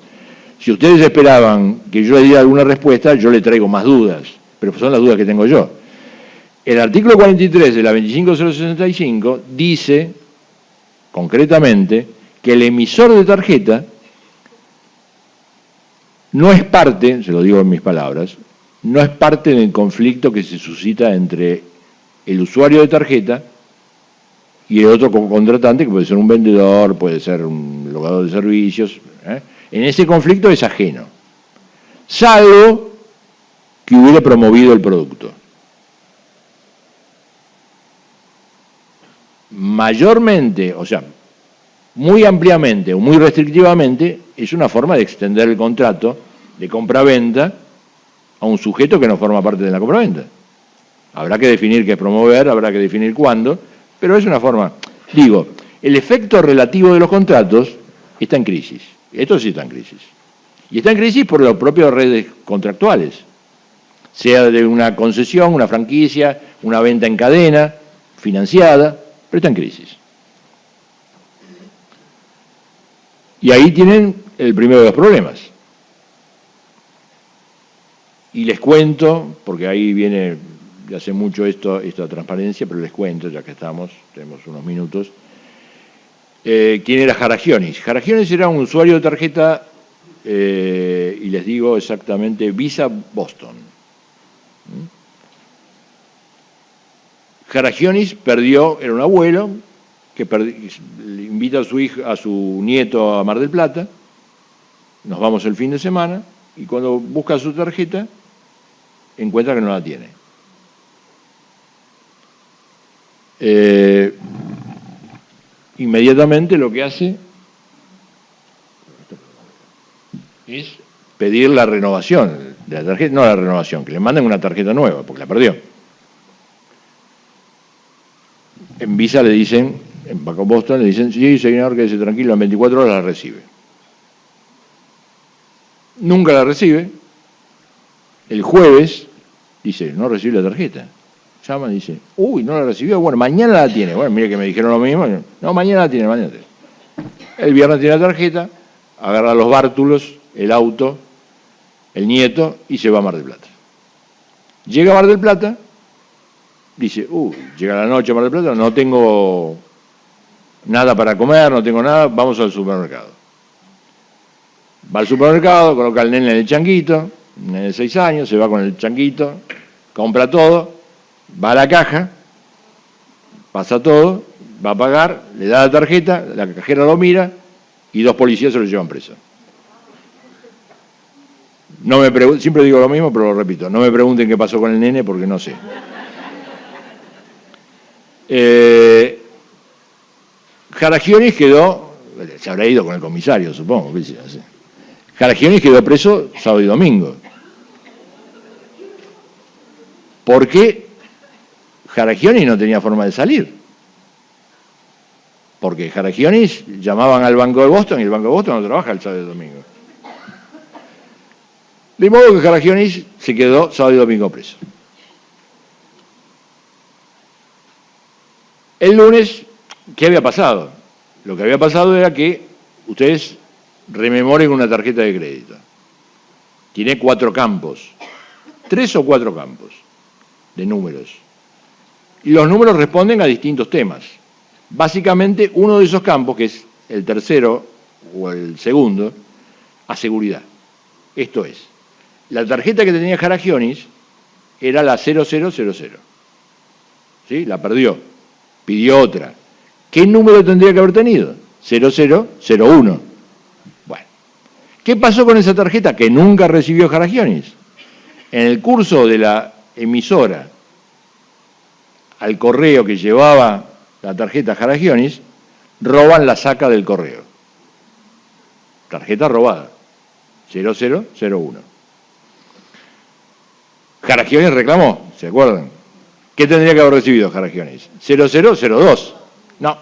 Si ustedes esperaban que yo le diera alguna respuesta, yo le traigo más dudas, pero son las dudas que tengo yo. El artículo 43 de la 25065 dice concretamente que el emisor de tarjeta no es parte, se lo digo en mis palabras, no es parte del conflicto que se suscita entre el usuario de tarjeta y el otro contratante, que puede ser un vendedor, puede ser un logador de servicios. En ese conflicto es ajeno, salvo que hubiera promovido el producto. Mayormente, o sea, muy ampliamente o muy restrictivamente, es una forma de extender el contrato de compra-venta a un sujeto que no forma parte de la compra-venta. Habrá que definir qué es promover, habrá que definir cuándo, pero es una forma. Digo, el efecto relativo de los contratos está en crisis. Esto sí está en crisis. Y está en crisis por las propias redes contractuales. sea de una concesión, una franquicia, una venta en cadena, financiada, pero está en crisis. Y ahí tienen el primero de los problemas. Y les cuento, porque ahí viene de hace mucho esta transparencia, pero les cuento, ya que estamos, tenemos unos minutos, quién era Jaragionis. Jaragionis era un usuario de tarjeta, y les digo exactamente, Visa Boston. Jaragionis perdió, era un abuelo, que le invita a su nieto a Mar del Plata, nos vamos el fin de semana, y cuando busca su tarjeta, encuentra que no la tiene. Inmediatamente lo que hace es pedir la renovación de la tarjeta, no la renovación, que le manden una tarjeta nueva, porque la perdió. En Visa le dicen, en Banco Boston le dicen, sí, señor, quédese tranquilo, en 24 horas la recibe. Nunca la recibe. El jueves dice, no recibe la tarjeta. Llama y dice, uy, no la recibió, bueno, mañana la tiene. Bueno, mire que me dijeron lo mismo. No, mañana la tiene, mañana la tiene. El viernes tiene la tarjeta, agarra los bártulos, el auto, el nieto, y se va a Mar del Plata. Llega a Mar del Plata, dice, llega la noche a Mar del Plata, no tengo nada para comer, no tengo nada, vamos al supermercado. Va al supermercado, coloca al nene en el changuito, un nene de 6 años, se va con el changuito, compra todo, va a la caja, pasa todo, va a pagar, le da la tarjeta, la cajera lo mira y 2 policías se lo llevan preso. No me siempre digo lo mismo, pero lo repito, no me pregunten qué pasó con el nene porque no sé. Jaragionis quedó, se habrá ido con el comisario, supongo. Jaragionis quedó preso sábado y domingo. ¿Por qué Jaragionis no tenía forma de salir? Porque Jaragionis llamaban al Banco de Boston y el Banco de Boston no trabaja el sábado y domingo. De modo que Jaragionis se quedó sábado y domingo preso. El lunes, ¿qué había pasado? Lo que había pasado era que ustedes rememoren una tarjeta de crédito. Tiene 4 campos, 3 o 4 campos de números. Y los números responden a distintos temas. Básicamente, uno de esos campos, que es el tercero o el segundo, a seguridad. Esto es, la tarjeta que tenía Jaragionis era la 0000. ¿Sí? La perdió. Pidió otra. ¿Qué número tendría que haber tenido? 0001. Bueno. ¿Qué pasó con esa tarjeta que nunca recibió Jaragionis? En el curso de la emisora al correo que llevaba la tarjeta Jaragionis, roban la saca del correo. Tarjeta robada. 0001. Jaragionis reclamó, ¿se acuerdan? ¿Qué tendría que haber recibido Jaragionis? 0002. No.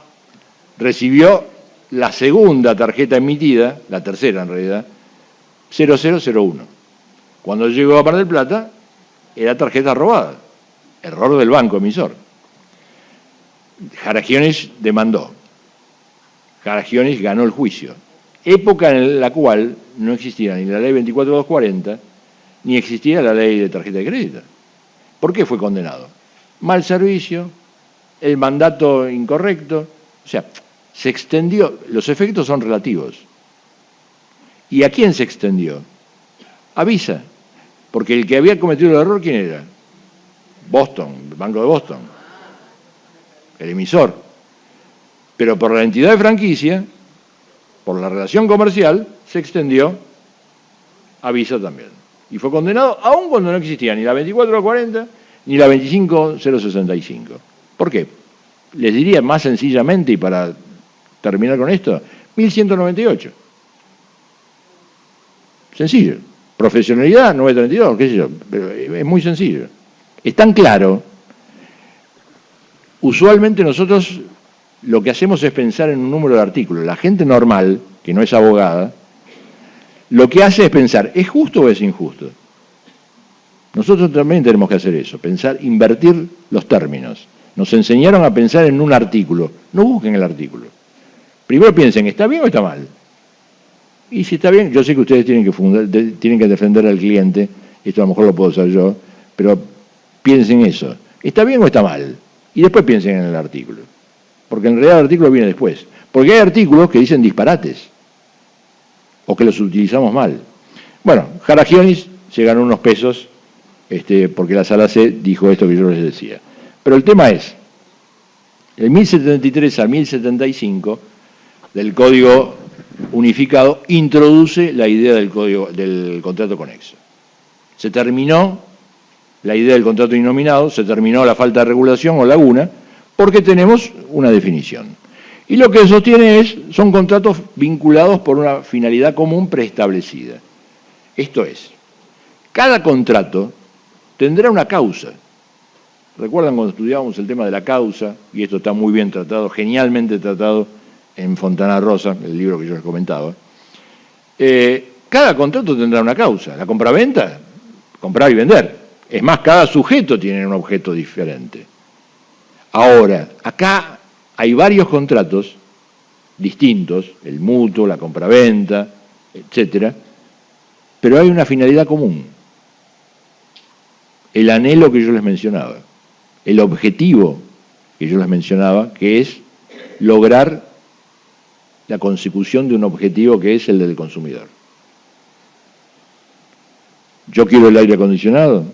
Recibió la segunda tarjeta emitida, la tercera en realidad, 0001. Cuando llegó a Mar del Plata, era tarjeta robada. Error del banco emisor. Jaragionis demandó. Jaragionis ganó el juicio. Época en la cual no existía ni la ley 24240, ni existía la ley de tarjeta de crédito. ¿Por qué fue condenado? Mal servicio, el mandato incorrecto, o sea, se extendió, los efectos son relativos. ¿Y a quién se extendió? A Visa, porque el que había cometido el error, ¿quién era? Boston, el Banco de Boston, el emisor. Pero por la entidad de franquicia, por la relación comercial, se extendió a Visa también. Y fue condenado aún cuando no existía ni la 24240 ni la 25065. ¿Por qué? Les diría más sencillamente, y para terminar con esto, 1198. Sencillo. Profesionalidad, 932, qué sé yo, pero es muy sencillo. Es tan claro. Usualmente nosotros lo que hacemos es pensar en un número de artículos. La gente normal, que no es abogada, lo que hace es pensar, ¿es justo o es injusto? Nosotros también tenemos que hacer eso, pensar, invertir los términos. Nos enseñaron a pensar en un artículo. No busquen el artículo. Primero piensen, ¿está bien o está mal? Y si está bien, yo sé que ustedes tienen que defender al cliente, esto a lo mejor lo puedo hacer yo, pero piensen eso. ¿Está bien o está mal? Y después piensen en el artículo. Porque en realidad el artículo viene después. Porque hay artículos que dicen disparates, o que los utilizamos mal. Bueno, Jaragionis se ganó unos pesos, porque la Sala C dijo esto que yo les decía. Pero el tema es, el 1073 al 1075 del Código Unificado introduce la idea del contrato conexo. Se terminó la idea del contrato innominado, se terminó la falta de regulación o laguna, porque tenemos una definición. Y lo que sostiene son contratos vinculados por una finalidad común preestablecida. Esto es, cada contrato tendrá una causa. ¿Recuerdan cuando estudiábamos el tema de la causa? Y esto está muy bien tratado, genialmente tratado en Fontana Rosa, el libro que yo les comentaba. Cada contrato tendrá una causa. La compraventa, comprar y vender. Es más, cada sujeto tiene un objeto diferente. Ahora, acá hay varios contratos distintos, el mutuo, la compraventa, etcétera, pero hay una finalidad común. El anhelo que yo les mencionaba, el objetivo que yo les mencionaba, que es lograr la consecución de un objetivo que es el del consumidor. ¿Yo quiero el aire acondicionado?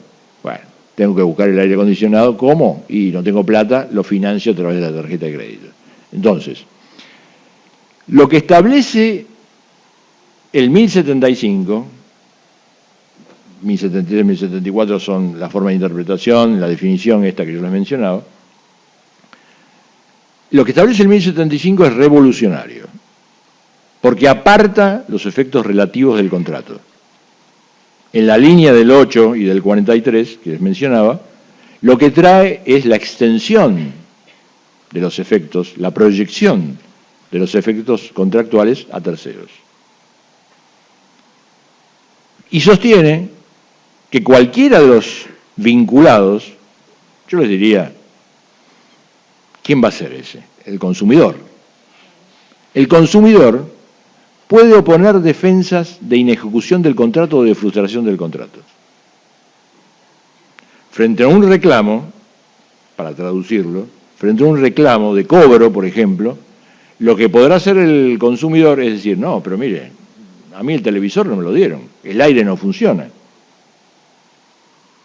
Bueno, tengo que buscar el aire acondicionado. ¿Cómo? Y no tengo plata, lo financio a través de la tarjeta de crédito. Entonces, lo que establece el 1075, 1073 y 1074 son la forma de interpretación, la definición esta que yo les mencionaba. Lo que establece el 1075 es revolucionario, porque aparta los efectos relativos del contrato. En la línea del 8 y del 43, que les mencionaba, lo que trae es la extensión de los efectos, la proyección de los efectos contractuales a terceros. Y sostiene que cualquiera de los vinculados, yo les diría, ¿quién va a ser ese? El consumidor. El consumidor puede oponer defensas de inejecución del contrato o de frustración del contrato. Frente a un reclamo, para traducirlo, frente a un reclamo de cobro, por ejemplo, lo que podrá hacer el consumidor es decir, no, pero mire, a mí el televisor no me lo dieron, el aire no funciona.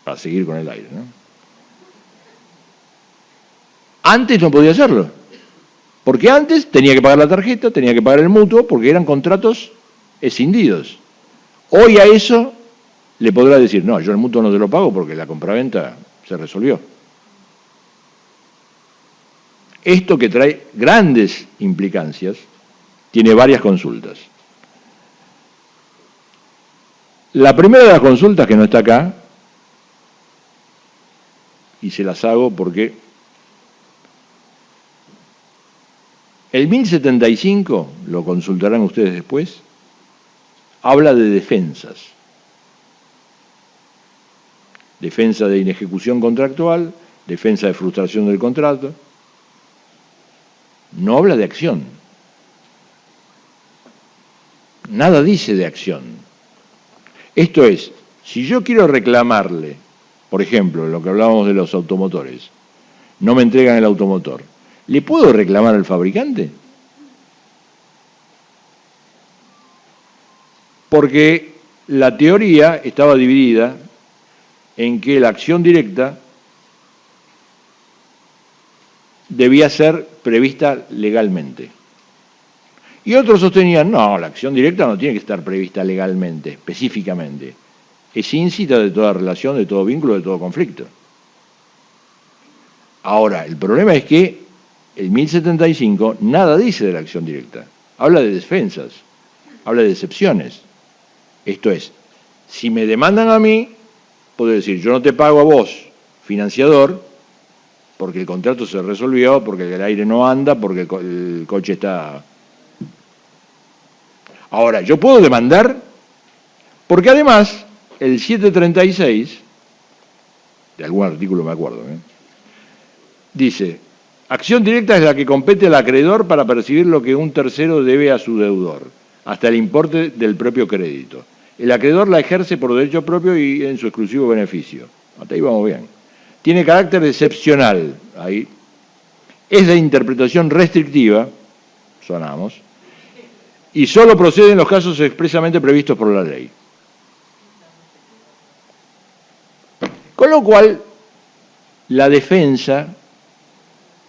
Para seguir con el aire, ¿no? Antes no podía hacerlo, porque antes tenía que pagar la tarjeta, tenía que pagar el mutuo, porque eran contratos escindidos. Hoy a eso le podrá decir, no, yo el mutuo no te lo pago porque la compraventa se resolvió. Esto, que trae grandes implicancias, tiene varias consultas. La primera de las consultas, que no está acá, y se las hago porque el 1075, lo consultarán ustedes después, habla de defensas. Defensa de inejecución contractual, defensa de frustración del contrato. No habla de acción. Nada dice de acción. Esto es, si yo quiero reclamarle, por ejemplo, lo que hablábamos de los automotores, no me entregan el automotor, ¿le puedo reclamar al fabricante? Porque la teoría estaba dividida en que la acción directa debía ser prevista legalmente. Y otros sostenían, no, la acción directa no tiene que estar prevista legalmente, específicamente. Es íncita de toda relación, de todo vínculo, de todo conflicto. Ahora, el problema es que el 1075 nada dice de la acción directa. Habla de defensas, habla de excepciones. Esto es, si me demandan a mí, puedo decir, yo no te pago a vos, financiador, porque el contrato se resolvió, porque el aire no anda, porque el coche está... Ahora, yo puedo demandar, porque además el 736 de algún artículo me acuerdo. Dice, acción directa es la que compete al acreedor para percibir lo que un tercero debe a su deudor, hasta el importe del propio crédito. El acreedor la ejerce por derecho propio y en su exclusivo beneficio. Hasta ahí vamos bien. Tiene carácter excepcional, ahí. Es de interpretación restrictiva, sonamos, y solo procede en los casos expresamente previstos por la ley. Con lo cual, la defensa,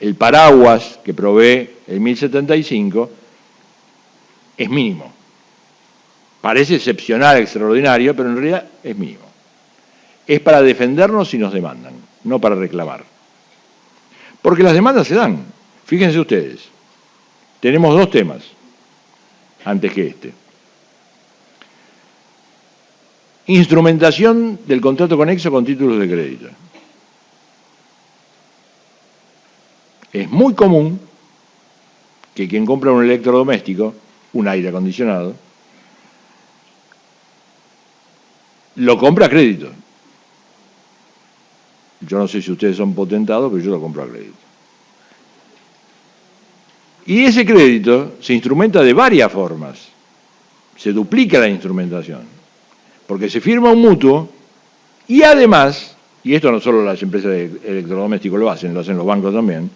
el paraguas que provee el 1075, es mínimo. Parece excepcional, extraordinario, pero en realidad es mínimo. Es para defendernos si nos demandan, no para reclamar. Porque las demandas se dan. Fíjense ustedes, tenemos dos temas antes que este. Instrumentación del contrato conexo con títulos de crédito. Es muy común que quien compra un electrodoméstico, un aire acondicionado, lo compra a crédito. Yo no sé si ustedes son potentados, pero yo lo compro a crédito. Y ese crédito se instrumenta de varias formas. Se duplica la instrumentación. Porque se firma un mutuo y además, y esto no solo las empresas de electrodomésticos lo hacen los bancos también,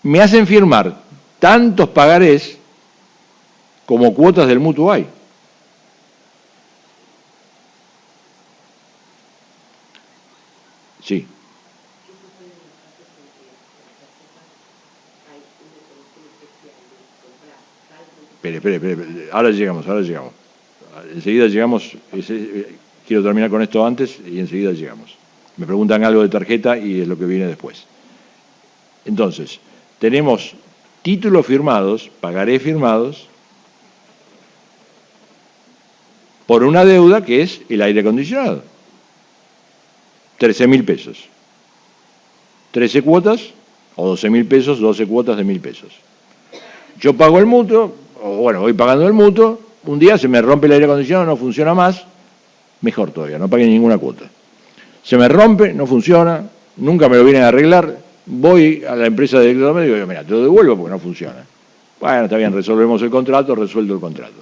me hacen firmar tantos pagarés como cuotas del mutuo hay. Sí. Espere, ahora llegamos. Enseguida llegamos, quiero terminar con esto antes y enseguida llegamos. Me preguntan algo de tarjeta y es lo que viene después. Entonces, tenemos títulos firmados, pagarés firmados, por una deuda que es el aire acondicionado. 13.000 pesos. 13 cuotas, o 12.000 pesos, 12 cuotas de 1.000 pesos. Yo pago el mutuo, o bueno, voy pagando el mutuo, un día se me rompe el aire acondicionado, no funciona más, mejor todavía, no pagué ninguna cuota. Se me rompe, no funciona, nunca me lo vienen a arreglar, voy a la empresa de electrodomésticos y digo, mira, te lo devuelvo porque no funciona. Bueno, está bien, resolvemos el contrato, resuelto el contrato.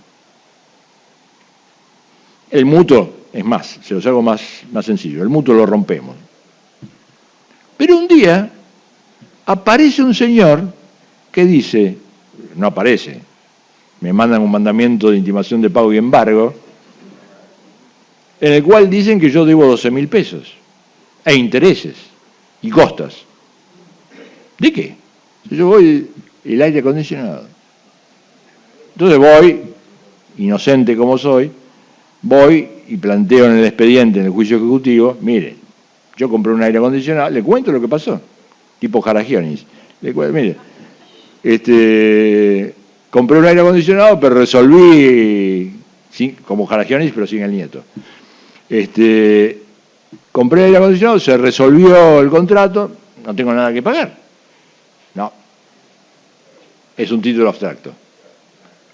El mutuo, es más, se los hago más sencillo, el mutuo lo rompemos. Pero un día aparece un señor que dice, no aparece, me mandan un mandamiento de intimación de pago y embargo, en el cual dicen que yo debo 12.000 pesos, e intereses, y costas. ¿De qué? Yo voy el aire acondicionado. Entonces voy, inocente como soy, voy y planteo en el expediente, en el juicio ejecutivo, mire, yo compré un aire acondicionado, le cuento lo que pasó, tipo Jaragionis. Le cuento, mire, compré un aire acondicionado, pero resolví, como Jaragionis, pero sin el nieto. Compré el aire acondicionado, se resolvió el contrato, no tengo nada que pagar. No. Es un título abstracto.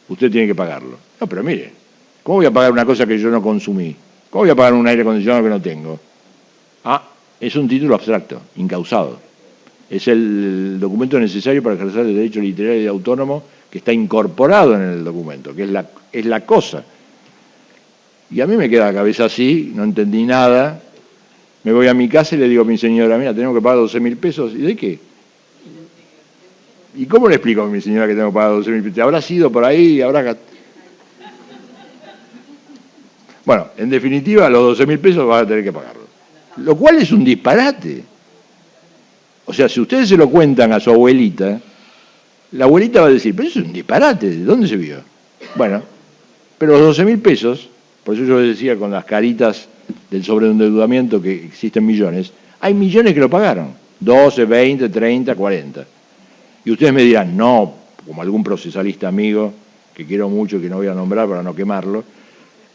Usted tiene que pagarlo. No, pero mire, ¿cómo voy a pagar una cosa que yo no consumí? ¿Cómo voy a pagar un aire acondicionado que no tengo? Ah, es un título abstracto, incausado. Es el documento necesario para ejercer el derecho literario y autónomo que está incorporado en el documento, que es la cosa. Y a mí me queda la cabeza así, no entendí nada. Me voy a mi casa y le digo a mi señora, mira, tenemos que pagar 12.000 pesos. ¿Y de qué? ¿Y cómo le explico a mi señora que tengo que pagar 12.000 pesos? ¿Habrá sido por ahí? ¿Habrá...? Bueno, en definitiva, los 12.000 pesos van a tener que pagarlos. Lo cual es un disparate. O sea, si ustedes se lo cuentan a su abuelita, la abuelita va a decir, pero eso es un disparate, ¿de dónde se vio? Bueno, pero los 12.000 pesos, por eso yo les decía con las caritas del sobreendeudamiento que existen millones, hay millones que lo pagaron, 12, 20, 30, 40. Y ustedes me dirán, no, como algún procesalista amigo, que quiero mucho, que no voy a nombrar para no quemarlo,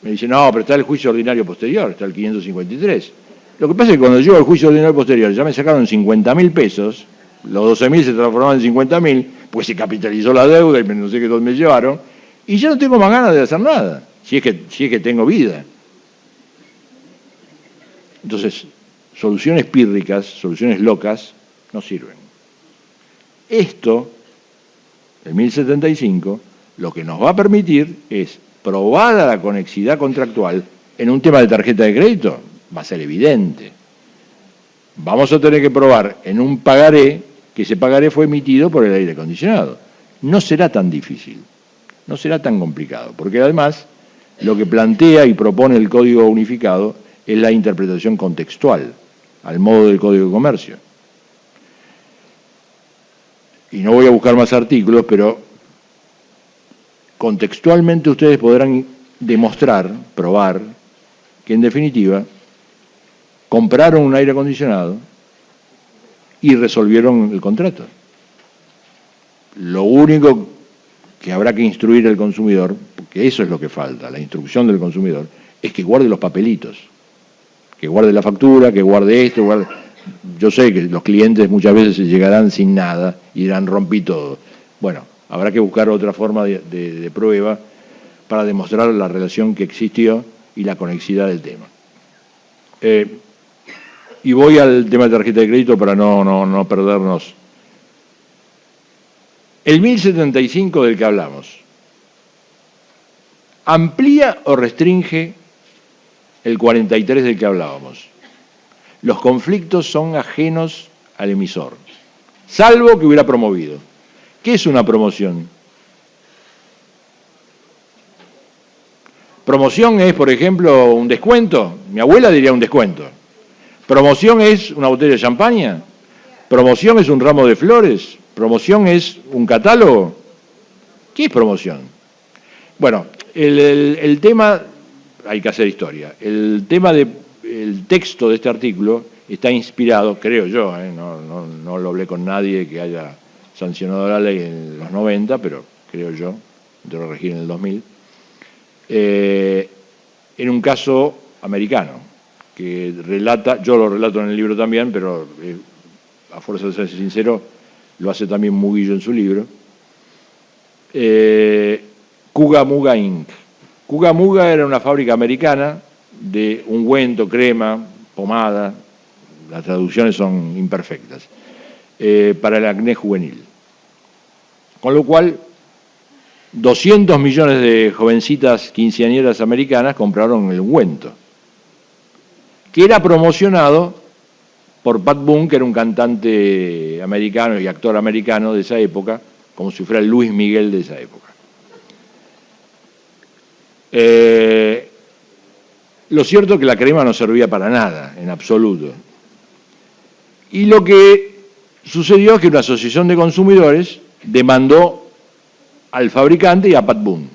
me dice, no, pero está el juicio ordinario posterior, está el 553. Lo que pasa es que cuando llego al juicio ordinario posterior ya me sacaron 50.000 pesos, los 12.000 se transformaron en 50.000, pues se capitalizó la deuda y no sé qué dónde me llevaron, y ya no tengo más ganas de hacer nada, si es que tengo vida. Entonces, soluciones pírricas, soluciones locas, no sirven. Esto, el 1075, lo que nos va a permitir es, probada la conexidad contractual en un tema de tarjeta de crédito, va a ser evidente. Vamos a tener que probar en un pagaré que ese pagaré fue emitido por el aire acondicionado. No será tan difícil, no será tan complicado, porque además lo que plantea y propone el Código Unificado es la interpretación contextual, al modo del Código de Comercio. Y no voy a buscar más artículos, pero contextualmente ustedes podrán demostrar, probar, que en definitiva compraron un aire acondicionado y resolvieron el contrato. Lo único que habrá que instruir al consumidor, porque eso es lo que falta, la instrucción del consumidor, es que guarde los papelitos, que guarde la factura, que guarde esto, guarde... Yo sé que los clientes muchas veces se llegarán sin nada y dirán rompí todo. Bueno, habrá que buscar otra forma de prueba para demostrar la relación que existió y la conexidad del tema. Y voy al tema de tarjeta de crédito para no perdernos. El 1075 del que hablamos, ¿amplía o restringe el 43 del que hablábamos? Los conflictos son ajenos al emisor, salvo que hubiera promovido. ¿Qué es una promoción? Promoción es, por ejemplo, un descuento. Mi abuela diría un descuento. Promoción es una botella de champaña. Promoción es un ramo de flores. Promoción es un catálogo. ¿Qué es promoción? Bueno, el tema, hay que hacer historia. El texto de este artículo está inspirado, creo yo, no lo hablé con nadie que haya sancionado la ley en los 90, pero creo yo, de regir en el 2000, en un caso americano, que relata, yo lo relato en el libro también, pero a fuerza de ser sincero, lo hace también Muguillo en su libro, Cuga Muga Inc. Cuga Muga era una fábrica americana de ungüento, crema, pomada, las traducciones son imperfectas, para el acné juvenil. Con lo cual, 200 millones de jovencitas quinceañeras americanas compraron el ungüento, que era promocionado por Pat Boone, que era un cantante americano y actor americano de esa época, como si fuera el Luis Miguel de esa época. Lo cierto es que la crema no servía para nada, en absoluto. Y lo que sucedió es que una asociación de consumidores demandó al fabricante y a Pat Boone.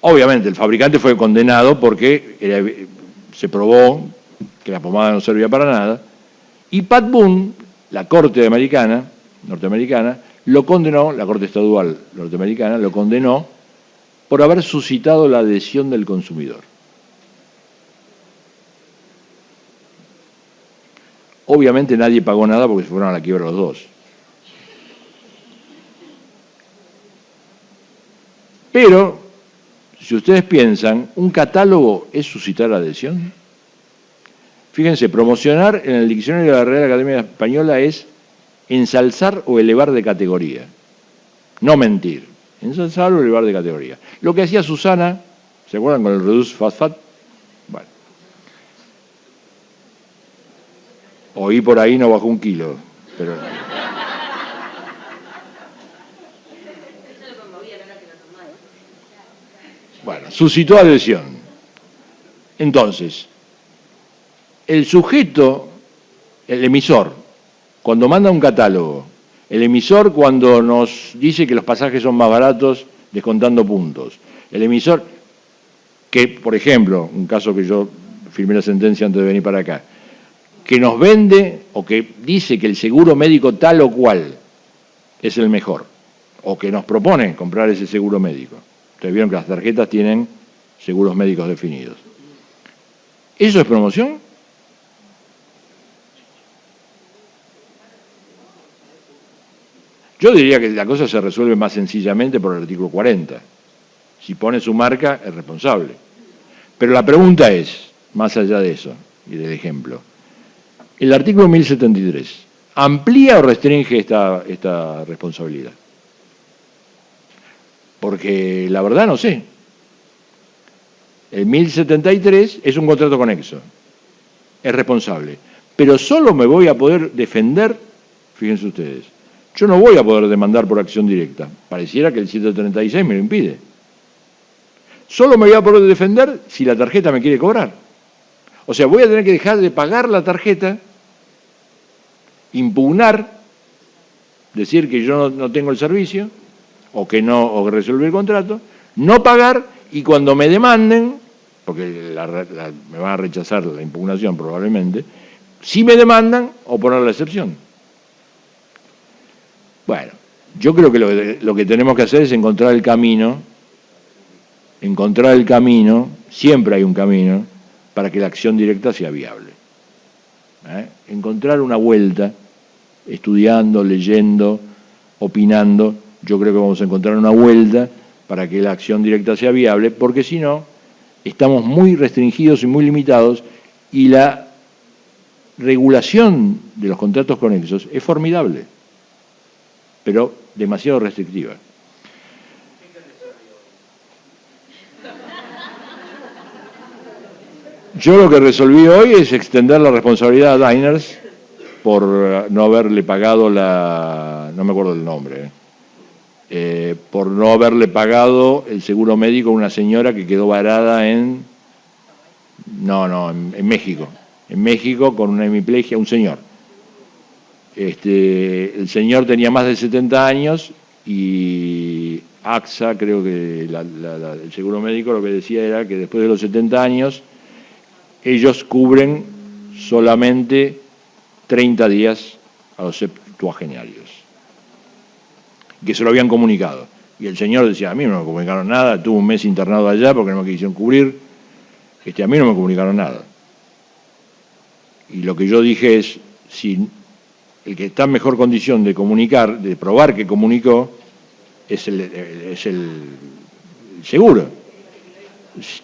Obviamente el fabricante fue condenado porque se probó que la pomada no servía para nada, y Pat Boone, la corte norteamericana, lo condenó, la corte estadual norteamericana, lo condenó por haber suscitado la adhesión del consumidor. Obviamente nadie pagó nada porque se fueron a la quiebra los dos. Pero, si ustedes piensan, ¿un catálogo es suscitar adhesión? Fíjense, promocionar en el diccionario de la Real Academia Española es ensalzar o elevar de categoría. No mentir. Ensalzar o elevar de categoría. Lo que hacía Susana, ¿se acuerdan con el Reduce Fast Fat? Bueno. Oí por ahí no bajó 1 kilo, pero... Bueno, suscitó adhesión. Entonces, el sujeto, el emisor, cuando manda un catálogo, el emisor cuando nos dice que los pasajes son más baratos descontando puntos, el emisor que, por ejemplo, un caso que yo firmé la sentencia antes de venir para acá, que nos vende o que dice que el seguro médico tal o cual es el mejor, o que nos propone comprar ese seguro médico. Ustedes vieron que las tarjetas tienen seguros médicos definidos. ¿Eso es promoción? Yo diría que la cosa se resuelve más sencillamente por el artículo 40. Si pone su marca, es responsable. Pero la pregunta es, más allá de eso y del ejemplo. El artículo 1073, ¿amplía o restringe esta responsabilidad? Porque la verdad no sé. El 1073 es un contrato conexo, es responsable, pero solo me voy a poder defender, fíjense ustedes, yo no voy a poder demandar por acción directa, pareciera que el 136 me lo impide. Solo me voy a poder defender si la tarjeta me quiere cobrar. O sea, voy a tener que dejar de pagar la tarjeta, impugnar, decir que yo no tengo el servicio, o que resolví el contrato, no pagar, y cuando me demanden, porque me van a rechazar la impugnación probablemente, si me demandan, oponer la excepción. Bueno, yo creo que lo que tenemos que hacer es encontrar el camino, siempre hay un camino, para que la acción directa sea viable. Encontrar una vuelta, estudiando, leyendo, opinando, yo creo que vamos a encontrar una vuelta para que la acción directa sea viable, porque si no, estamos muy restringidos y muy limitados, y la regulación de los contratos conexos es formidable, pero demasiado restrictiva. Yo lo que resolví hoy es extender la responsabilidad a Diners por no haberle pagado no me acuerdo del nombre, por no haberle pagado el seguro médico a una señora que quedó varada en México con una hemiplegia, un señor. El señor tenía más de 70 años y AXA, creo que el seguro médico lo que decía era que después de los 70 años ellos cubren solamente 30 días a los septuagenarios, que se lo habían comunicado. Y el señor decía, a mí no me comunicaron nada, tuve un mes internado allá porque no me quisieron cubrir, a mí no me comunicaron nada. Y lo que yo dije es, si el que está en mejor condición de comunicar, de probar que comunicó, es el seguro.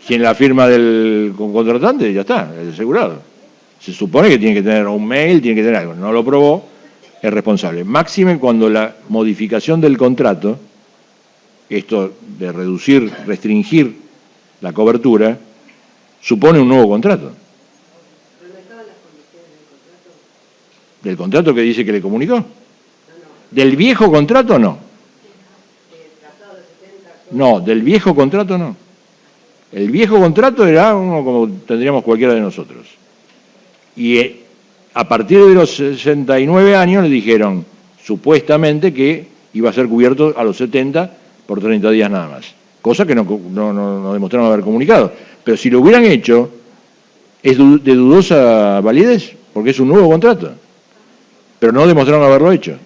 Tiene la firma del contratante, ya está, el asegurado. Se supone que tiene que tener un mail, tiene que tener algo. No lo probó, es responsable. Máxime cuando la modificación del contrato, esto de reducir, restringir la cobertura, supone un nuevo contrato. ¿Pero no estaban las condiciones del contrato? ¿Del contrato que dice que le comunicó? No. ¿Del viejo contrato no? No, del viejo contrato no. El viejo contrato era uno como tendríamos cualquiera de nosotros. Y a partir de los 69 años le dijeron, supuestamente, que iba a ser cubierto a los 70 por 30 días nada más. Cosa que no demostraron haber comunicado. Pero si lo hubieran hecho, es de dudosa validez, porque es un nuevo contrato. Pero no demostraron haberlo hecho.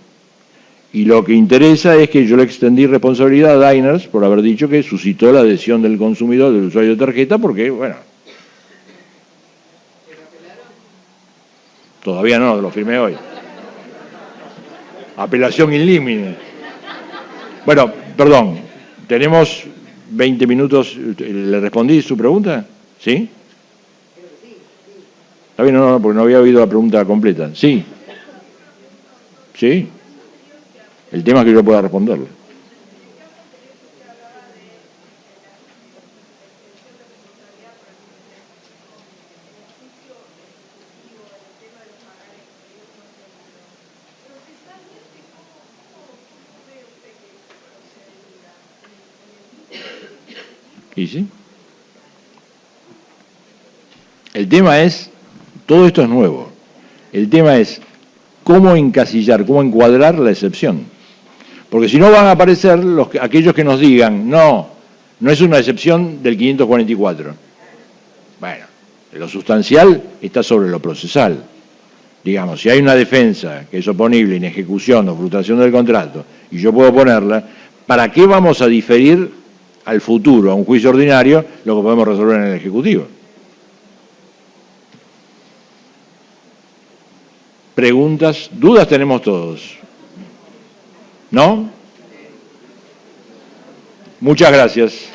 Y lo que interesa es que yo le extendí responsabilidad a Diners por haber dicho que suscitó la adhesión del consumidor, del usuario de tarjeta, porque, bueno... Todavía no, lo firmé hoy. Apelación in limine. Bueno, perdón, tenemos 20 minutos. ¿Le respondí su pregunta? ¿Sí? Está bien, no, porque no había oído la pregunta completa. Sí. Sí. El tema es que yo pueda responderle. ¿Y sí? El tema es, todo esto es nuevo. El tema es cómo encasillar, cómo encuadrar la excepción. Porque si no van a aparecer aquellos que nos digan, no es una excepción del 544. Bueno, lo sustancial está sobre lo procesal. Digamos, si hay una defensa que es oponible en ejecución o frustración del contrato y yo puedo ponerla, ¿para qué vamos a diferir al futuro, a un juicio ordinario, lo que podemos resolver en el Ejecutivo? Preguntas, dudas tenemos todos. ¿No? Muchas gracias.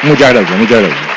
Muchas gracias, muchas gracias.